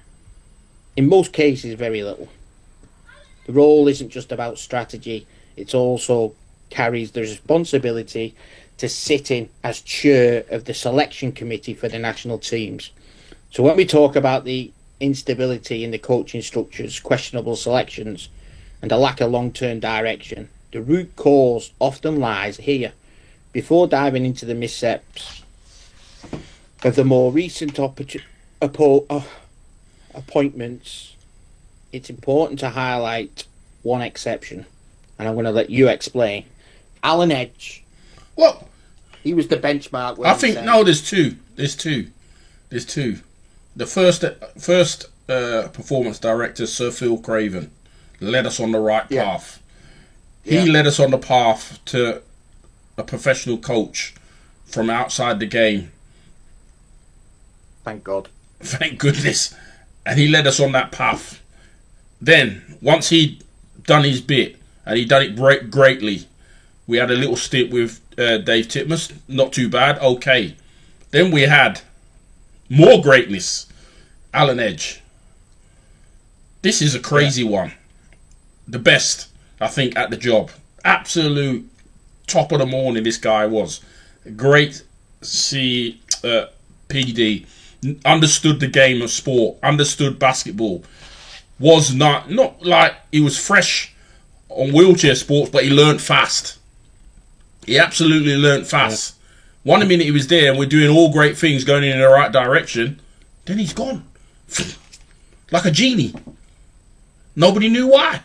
In most cases, very little. The role isn't just about strategy, it also carries the responsibility to sit in as chair of the selection committee for the national teams. So when we talk about the instability in the coaching structures, questionable selections, and a lack of long-term direction, the root cause often lies here. Before diving into the missteps of the more recent appointments, it's important to highlight one exception, and I'm going to let you explain. Alan Edge. Well, he was the benchmark. I think no. There's two. The first performance director, Sir Phil Craven, led us on the right path. He led us on the path to a professional coach from outside the game. Thank God. Thank goodness. And he led us on that path. Then, once he'd done his bit, and he'd done it greatly, we had a little stint with Dave Titmus. Not too bad. Okay. Then we had more greatness. Alan Edge. This is a crazy one. The best, I think, at the job. Absolute top of the morning this guy was. Great PD. Understood the game of sport. Understood basketball. Was not like he was fresh on wheelchair sports, but he learned fast. He absolutely learned fast. Yeah. 1 minute he was there and we're doing all great things going in the right direction. Then he's gone. Like a genie. Nobody knew why.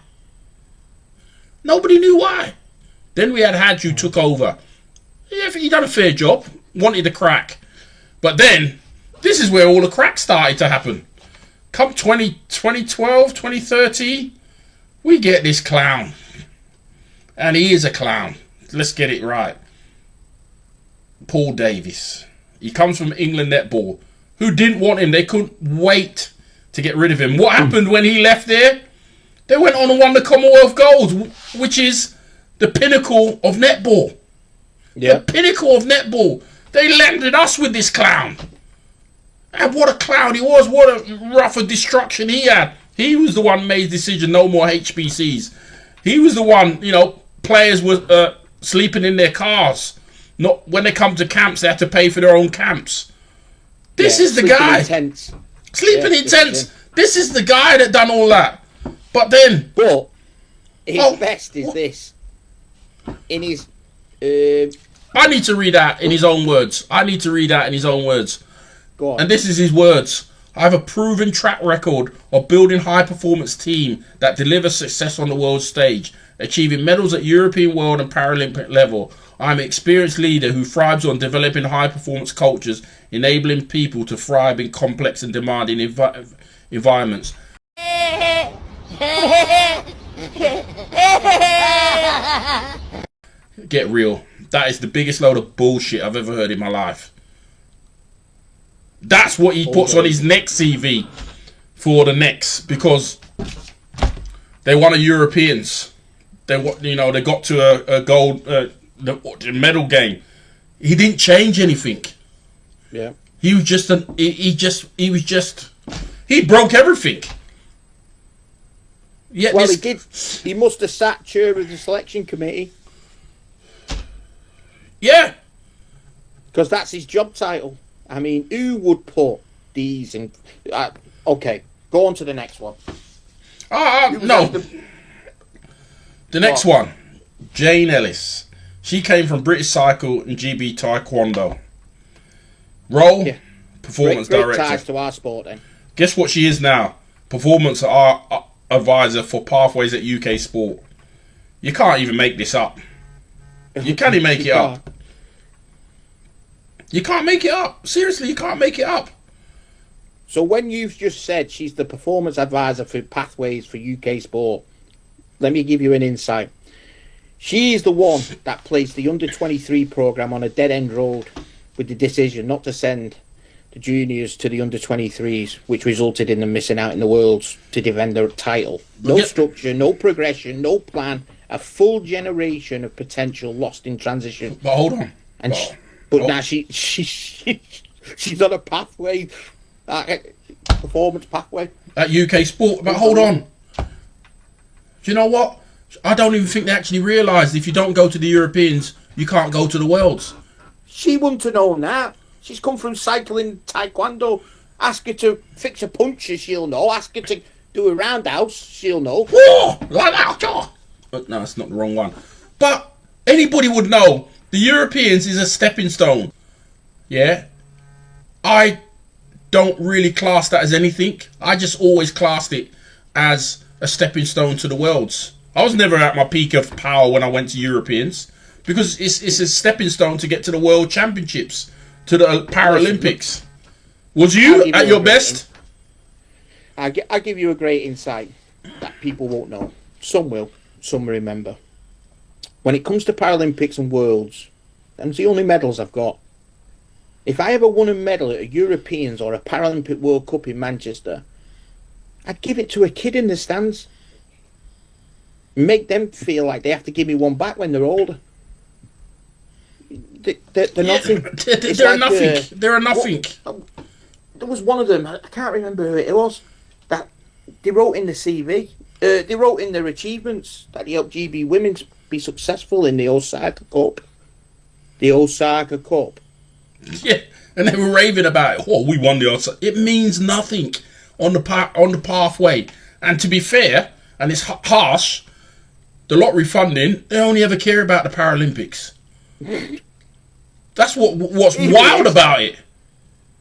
Then we had Hadj who took over. Yeah, he done a fair job. Wanted the crack. But then, this is where all the crack started to happen. Come 2012, 2013, we get this clown. And he is a clown. Let's get it right. Paul Davis. He comes from England Netball. Who didn't want him? They couldn't wait to get rid of him. What happened when he left there? They went on and won the Commonwealth Gold, which is the pinnacle of netball. Yeah. The pinnacle of netball. They landed us with this clown. And what a clown he was. What a rough of destruction he had. He was the one who made the decision, no more HBCs. He was the one, players were sleeping in their cars. Not when they come to camps, they had to pay for their own camps. This is the guy. Sleeping in tents. This is the guy that done all that. But then... But his best is this. In his... I need to read that in his own words. Go on. And this is his words. I have a proven track record of building high-performance team that delivers success on the world stage, achieving medals at European, world and Paralympic level. I'm an experienced leader who thrives on developing high-performance cultures, enabling people to thrive in complex and demanding environments. Get real. That is the biggest load of bullshit I've ever heard in my life. That's what he puts on his next CV for the next, because they won a Europeans. They got to a gold medal game. He didn't change anything. Yeah. He broke everything. Yeah, Well, he did. He must have sat chair of the selection committee. Yeah. Because that's his job title. I mean, who would put these in... okay, go on to the next one. No. The next one, Jane Ellis. She came from British Cycle and GB Taekwondo. Role, performance great director. ties to our sport, then. Guess what she is now? Performance advisor for Pathways at UK Sport. You can't even make this up. You can't even make it up. You can't make it up. Seriously, you can't make it up. So when you've just said she's the performance advisor for Pathways for UK Sport, let me give you an insight. She's the one that placed the under-23 programme on a dead-end road with the decision not to send the juniors to the under-23s, which resulted in them missing out in the Worlds to defend their title. No structure, no progression, no plan, a full generation of potential lost in transition. But hold on. And now she's on a pathway, performance pathway. At UK Sport, but hold on. Do you know what? I don't even think they actually realised if you don't go to the Europeans, you can't go to the Worlds. She wouldn't have known that. She's come from cycling taekwondo. Ask her to fix a puncher, she'll know. Ask her to do a roundhouse, she'll know. Whoa! Like that. But no, it's not the wrong one. But anybody would know the Europeans is a stepping stone. Yeah? I don't really class that as anything. I just always classed it as a stepping stone to the Worlds. I was never at my peak of power when I went to Europeans because it's a stepping stone to get to the World Championships, to the Paralympics. Was you at your best? I'll give you a great insight that people won't know. Some will, some remember. When it comes to Paralympics and Worlds, them's the only medals I've got. If I ever won a medal at a Europeans or a Paralympic World Cup in Manchester, I'd give it to a kid in the stands. Make them feel like they have to give me one back when they're older. They're nothing. They're nothing. They're nothing. There was one of them, I can't remember who it was, that they wrote in the CV, they wrote in their achievements that they helped GB women be successful in the Osaka Cup. The Osaka Cup. Yeah, and they were raving about it. Oh, we won the Osaka. It means nothing on the pathway. And to be fair, and it's harsh, the lottery funding, they only ever care about the Paralympics. That's what's wild about it.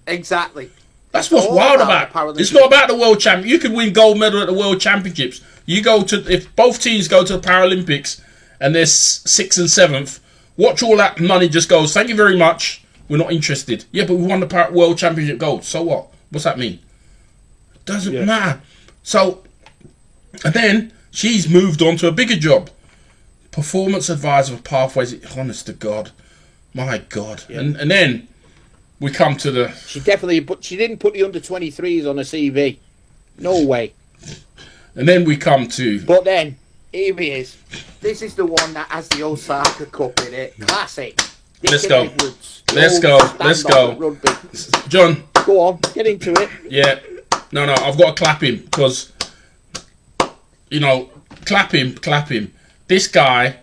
Exactly. That's what's wild about it. It's not about the World Champion. You could win gold medal at the World Championships. You go to, if both teams go to the Paralympics and they're 6th and 7th, watch all that money just goes, thank you very much, we're not interested. Yeah, but we won the World Championship gold. So what? What's that mean? Doesn't matter. So, and then she's moved on to a bigger job. Performance advisor for Pathways. Honest to God. My God. Yeah. And then we come to the... She didn't put the under-23s on her CV. No way. And then we come to... But then, here he is. This is the one that has the Osaka Cup in it. Classic. Let's go. Let's go. John. Go on, get into it. Yeah. No, I've got to clap him because, clap him. This guy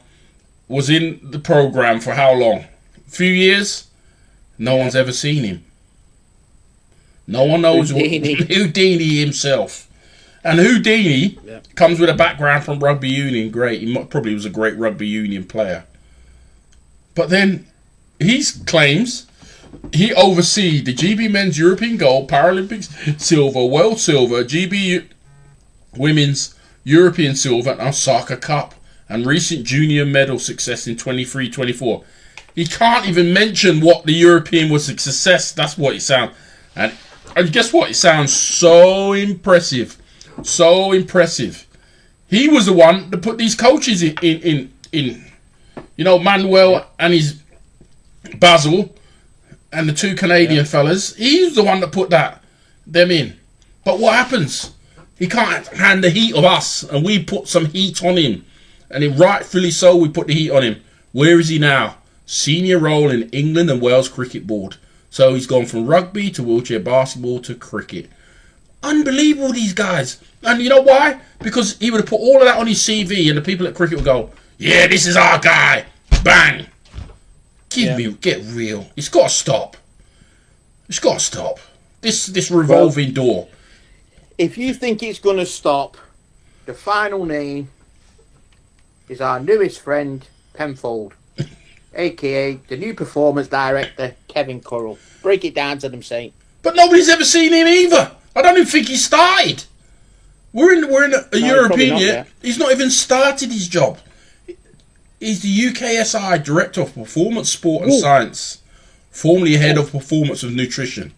was in the program for how long? A few years? No one's ever seen him. No one knows Houdini himself. And Houdini comes with a background from rugby union. Great. He probably was a great rugby union player. But then he claims he oversees the GB Men's European Gold, Paralympics Silver, World Silver, GB Women's European Silver, and Osaka Cup, and recent junior medal success in 23-24. He can't even mention what the European was a success. That's what it sounds. And guess what? It sounds so impressive. So impressive. He was the one that put these coaches in Manuel and his Basil and the two Canadian fellas. He's the one that put them in. But what happens? He can't hand the heat of us, and we put some heat on him. And rightfully so, we put the heat on him. Where is he now? Senior role in England and Wales Cricket Board. So he's gone from rugby to wheelchair basketball to cricket. Unbelievable, these guys. And you know why? Because he would have put all of that on his CV, and the people at cricket would go, yeah, this is our guy. Bang. Get real. It's got to stop. It's got to stop. This revolving door. If you think it's going to stop, the final name is our newest friend, Penfold, a.k.a. the new performance director, Kevin Currell. Break it down to them, Saint. But nobody's ever seen him either. I don't even think he started. We're in a European year. He's not even started his job. He's the UKSI Director of Performance, Sport and Science, formerly head of Performance and Nutrition.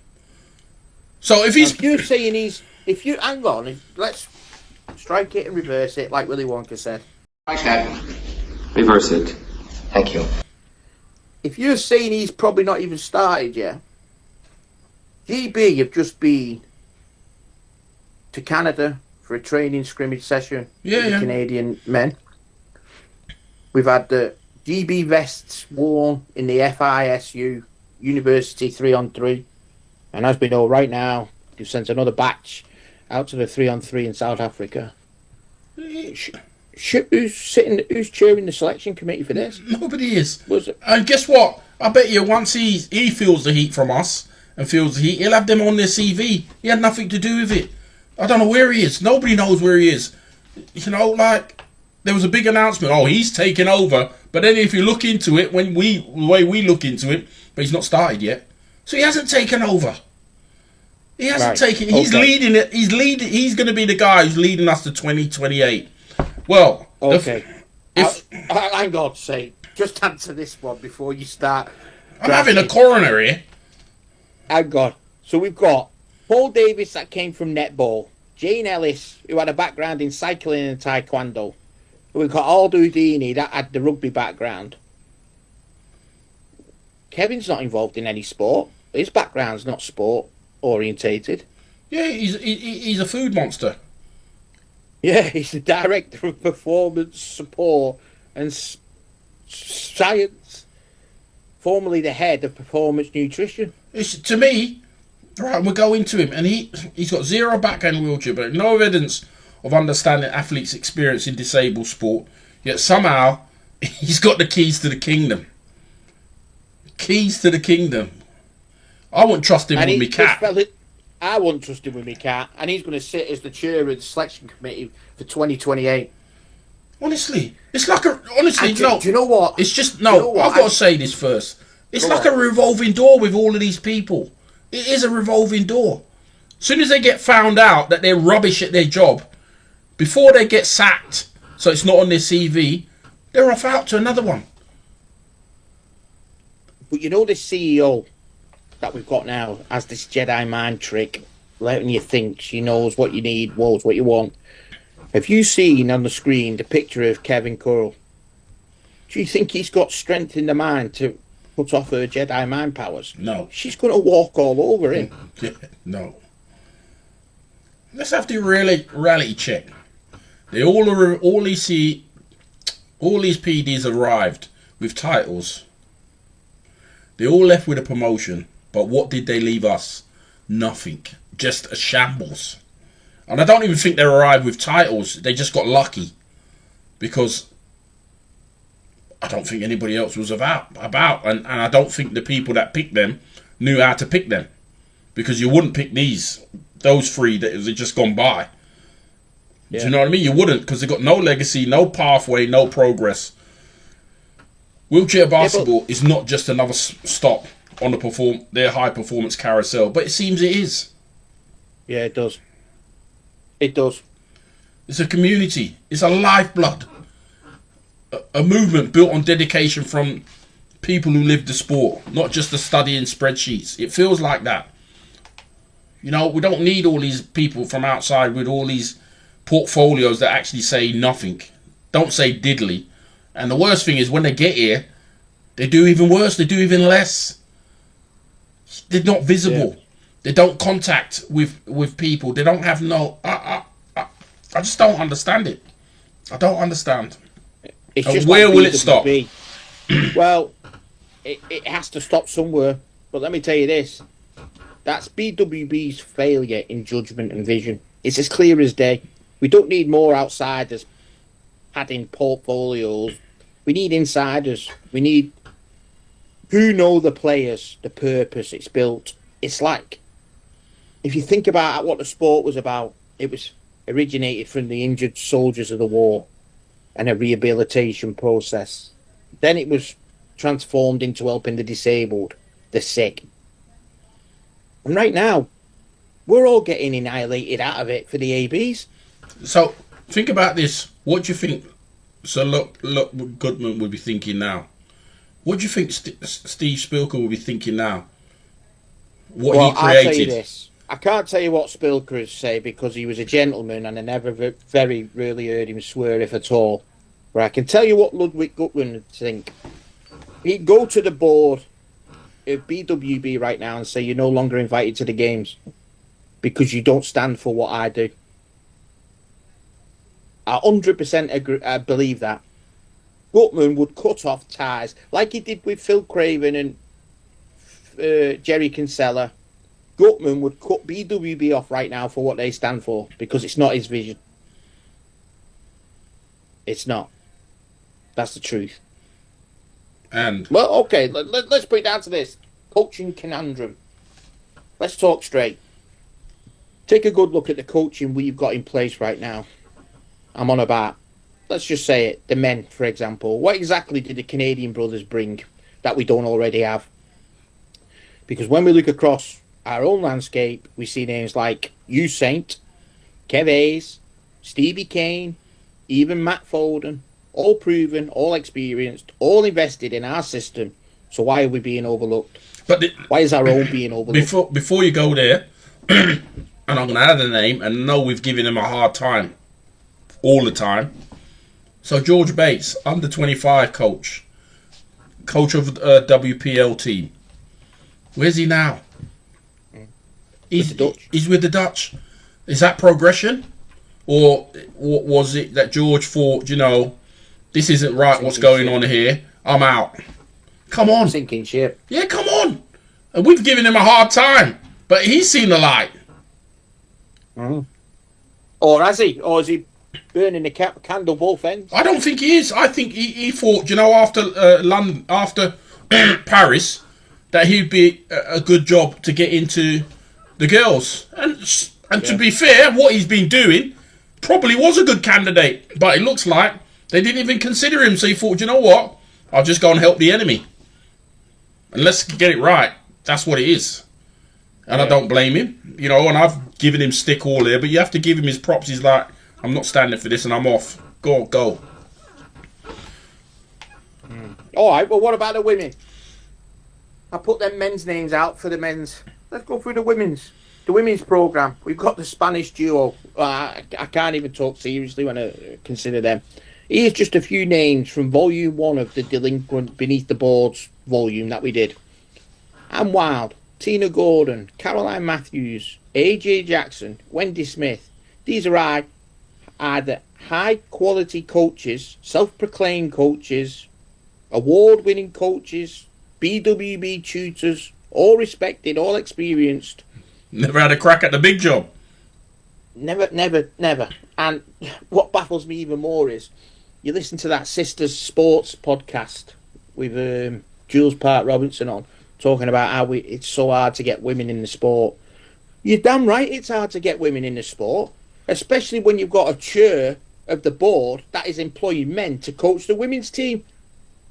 So if he's... If you're saying hang on, let's strike it and reverse it, like Willy Wonka said. Reverse it. Thank you. If you're saying he's probably not even started yet, GB have just been to Canada for a training scrimmage session with the Canadian men. We've had the GB vests worn in the FISU University 3-on-3. And as we know right now, they've sent another batch out to the 3-on-3 in South Africa. Who's chairing the selection committee for this? Nobody is. And guess what? I bet you once he feels the heat from us and feels the heat, he'll have them on their CV. He had nothing to do with it. I don't know where he is. Nobody knows where he is. You know, like, there was a big announcement. Oh, he's taking over. But then if you look into it, the way we look into it, but he's not started yet. So he hasn't taken over. He hasn't taken. He's leading it. He's going to be the guy who's leading us to 2028. Well, okay. Hang on, say, just answer this one before you start. I'm having a coroner here. Hang on. So we've got Paul Davis that came from netball, Jane Ellis who had a background in cycling and taekwondo. We've got Aldo Houdini that had the rugby background. Kevin's not involved in any sport. His background's not sport orientated. Yeah, he's a food monster. Yeah, he's the director of performance support and science, formerly the head of performance nutrition. To me, right, we'll go into him, and he's got zero background wheelchair, but no evidence of understanding athletes' experience in disabled sport. Yet somehow he's got the keys to the kingdom. Keys to the kingdom. I wouldn't trust him with me cat. I wouldn't trust him with me cat, and he's going to sit as the chair of the selection committee for 2028. Honestly, it's like a... Honestly, no. Do you know what? It's just... No, I've got to say this first. It's like a revolving door with all of these people. It is a revolving door. As soon as they get found out that they're rubbish at their job, before they get sacked, so it's not on their CV, they're off out to another one. But you know this CEO that we've got now has this Jedi mind trick, letting you think she knows what you need, knows what you want. Have you seen on the screen the picture of Kevin Currell? Do you think he's got strength in the mind to put off her Jedi mind powers? No. She's going to walk all over him. No. Let's have the reality check. All these PDs arrived with titles. They all left with a promotion, but what did they leave us? Nothing. Just a shambles. And I don't even think they arrived with titles. They just got lucky, because I don't think anybody else was about, and I don't think the people that picked them knew how to pick them, because you wouldn't pick those three that have just gone by. Yeah. Do you know what I mean? You wouldn't, because they've got no legacy, no pathway, no progress. Wheelchair basketball is not just another stop on their high performance carousel, but it seems it is. Yeah, it does. It does. It's a community. It's a lifeblood. A movement built on dedication from people who live the sport, not just the studying spreadsheets. It feels like that. You know, we don't need all these people from outside with all these portfolios that actually say nothing. Don't say diddly. And the worst thing is when they get here, they do even worse. They do even less. They're not visible. Yeah. They don't contact with people. They don't have no... I just don't understand it. I don't understand. It's just where like will it stop? Well, it has to stop somewhere. But let me tell you this. That's BWB's failure in judgment and vision. It's as clear as day. We don't need more outsiders padding portfolios. We need insiders. We need who know the players, the purpose it's built. It's like, if you think about what the sport was about, it was originated from the injured soldiers of the war and a rehabilitation process. Then it was transformed into helping the disabled, the sick. And right now, we're all getting annihilated out of it for the ABs. So, think about this. What do you think? So, look what Goodman would be thinking now. What do you think Steve Spilker will be thinking now? What he created? I'll tell you this. I can't tell you what Spilker would say because he was a gentleman and I never very rarely heard him swear, if at all. But I can tell you what Ludwig Gutmann would think. He'd go to the board of BWB right now and say, you're no longer invited to the games because you don't stand for what I do. I 100% agree, I believe that. Gutmann would cut off ties like he did with Phil Craven and Jerry Kinsella. Gutmann would cut BWB off right now for what they stand for because it's not his vision. It's not. That's the truth. And well, okay, let's put it down to this coaching conundrum. Let's talk straight. Take a good look at the coaching we've got in place right now. I'm on about, let's just say it, the men, for example. What exactly did the Canadian brothers bring that we don't already have? Because when we look across our own landscape, we see names like Saint, Kev Hayes, Stevie Kane, even Matt Foden, all proven, all experienced, all invested in our system. So why are we being overlooked? Why is our own being overlooked? Before you go there, and I'm going to add a name, and I know we've given him a hard time all the time. So George Bates, under 25 coach of WPL team. Where's he now? He's with the Dutch. Is that progression? Or was it that George thought, this isn't right, what's going on here, I'm out? Come on. Sinking ship. Yeah, come on. And we've given him a hard time, but he's seen the light. Mm. Or has he? Or is he burning the candle both ends? I don't think he is. I think he thought, after London, after Paris, that he'd be a good job to get into the girls. And to be fair, what he's been doing probably was a good candidate. But it looks like they didn't even consider him. So he thought, what? I'll just go and help the enemy. And let's get it right. That's what it is. And I don't blame him. And I've given him stick all there. But you have to give him his props. He's like, I'm not standing for this and I'm off. Go. All right, well, what about the women? I put them men's names out for the men's. Let's go through the women's program. We've got the Spanish duo. I can't even talk seriously when I consider them. Here's just a few names from Volume 1 of the Delinquent Beneath the Boards volume that we did. Anne Wild, Tina Gordon, Caroline Matthews, AJ Jackson, Wendy Smith. These are either high-quality coaches, self-proclaimed coaches, award-winning coaches, BWB tutors, all respected, all experienced. Never had a crack at the big job. Never. And what baffles me even more is you listen to that Sisters Sports podcast with Jules Park Robinson on, talking about how it's so hard to get women in the sport. You're damn right it's hard to get women in the sport, especially when you've got a chair of the board that is employing men to coach the women's team.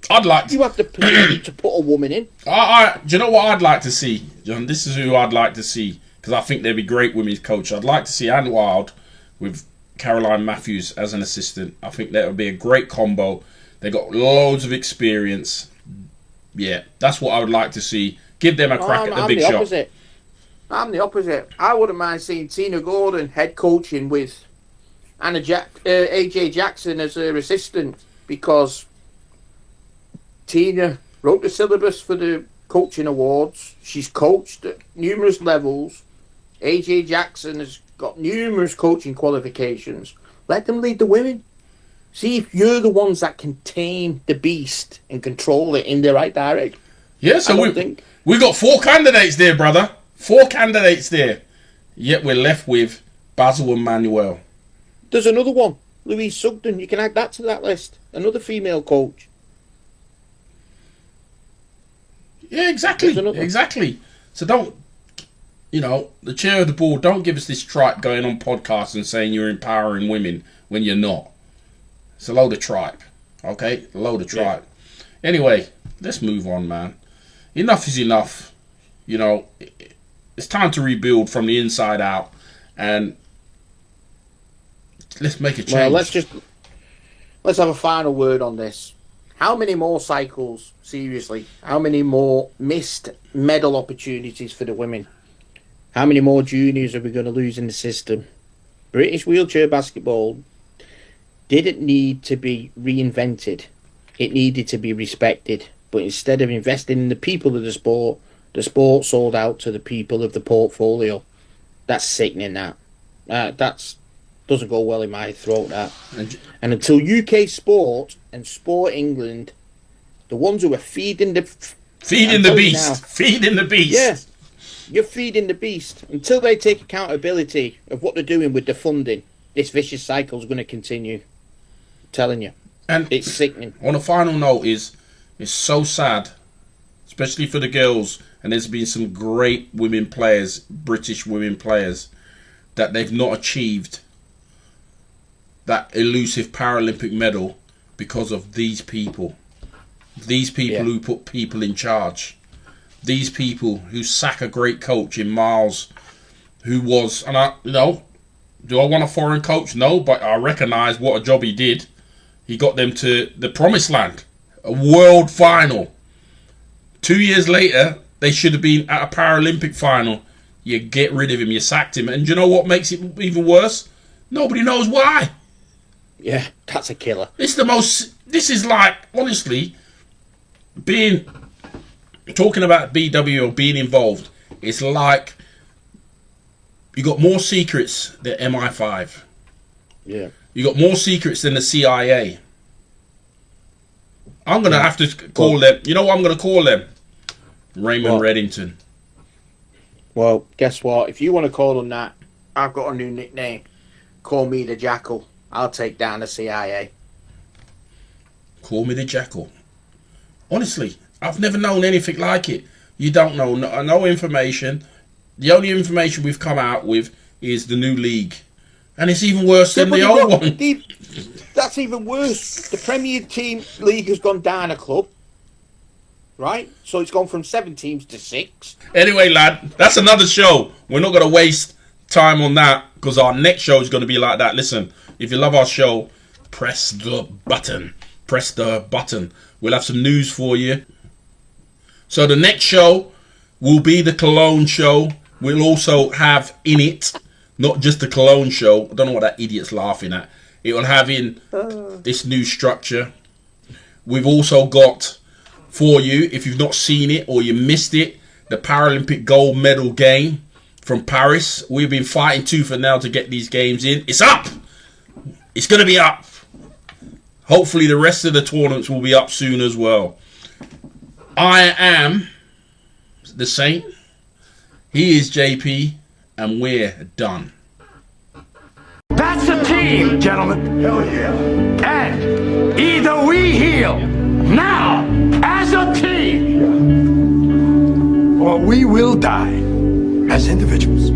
I'd like to... You have the ability to put a woman in. Do you know what I'd like to see, John? This is who I'd like to see, because I think they'd be great women's coach. I'd like to see Anne Wild with Caroline Matthews as an assistant. I think that would be a great combo. They got loads of experience. Yeah, that's what I would like to see. Give them a crack at the big shot. I'm the opposite. I wouldn't mind seeing Tina Gordon head coaching with AJ Jackson as her assistant, because Tina wrote the syllabus for the coaching awards. She's coached at numerous levels. AJ Jackson has got numerous coaching qualifications. Let them lead the women. See if you're the ones that can tame the beast and control it in the right direction. Yeah, so we got 4 candidates there, brother. 4 candidates there. Yet we're left with Basil and Manuel. There's another one, Louise Sugden. You can add that to that list. Another female coach. Yeah, exactly. Exactly. So don't, the chair of the board, don't give us this tripe going on podcasts and saying you're empowering women when you're not. It's a load of tripe. Okay? A load of tripe. Yeah. Anyway, let's move on, man. Enough is enough. It's time to rebuild from the inside out, and let's make a change. Well, let's have a final word on this. How many more cycles, seriously? How many more missed medal opportunities for the women? How many more juniors are we going to lose in the system? British wheelchair basketball didn't need to be reinvented. It needed to be respected. But instead of investing in the people of the sport sold out to the people of the portfolio. That's sickening, that. That's doesn't go well in my throat, that. And until UK Sport and Sport England, the ones who are feeding the beast. Yeah, you're feeding the beast. Until they take accountability of what they're doing with the funding, this vicious cycle is going to continue. I'm telling you. And it's sickening. On a final note, it's so sad, especially for the girls, and there's been some great women players, British women players, that they've not achieved that elusive Paralympic medal because of these people. These people who put people in charge. These people who sack a great coach in Miles, who was, and do I want a foreign coach? No, but I recognise what a job he did. He got them to the promised land, a world final. 2 years later, they should have been at a Paralympic final. You get rid of him, you sacked him. And do you know what makes it even worse? Nobody knows why. Yeah, that's a killer. This is like, honestly, talking about BW or being involved, it's like you got more secrets than MI5. Yeah. You got more secrets than the CIA. I'm going to have to call them. You know what I'm going to call them? Raymond Reddington. Well, guess what? If you want to call them that, I've got a new nickname. Call me the Jackal. I'll take down the CIA. Call me the Jackal. Honestly, I've never known anything like it. You don't know no information. The only information we've come out with is the new league. And it's even worse than the old one. That's even worse. The Premier Team League has gone down a club. Right? So it's gone from 7 teams to 6. Anyway, lad, that's another show. We're not going to waste time on that because our next show is going to be like that. Listen, if you love our show, press the button. Press the button. We'll have some news for you. So the next show will be the Cologne show. We'll also have in it, not just the Cologne show. I don't know what that idiot's laughing at. It will have in this new structure. We've also got for you, if you've not seen it or you missed it, the Paralympic gold medal game from Paris. We've been fighting tooth and nail to get these games in. It's up. It's going to be up. Hopefully the rest of the tournaments will be up soon as well. I am the Saint. He is JP. And we're done. That's the team, gentlemen. Hell yeah. And either we heal now as a team, or we will die as individuals.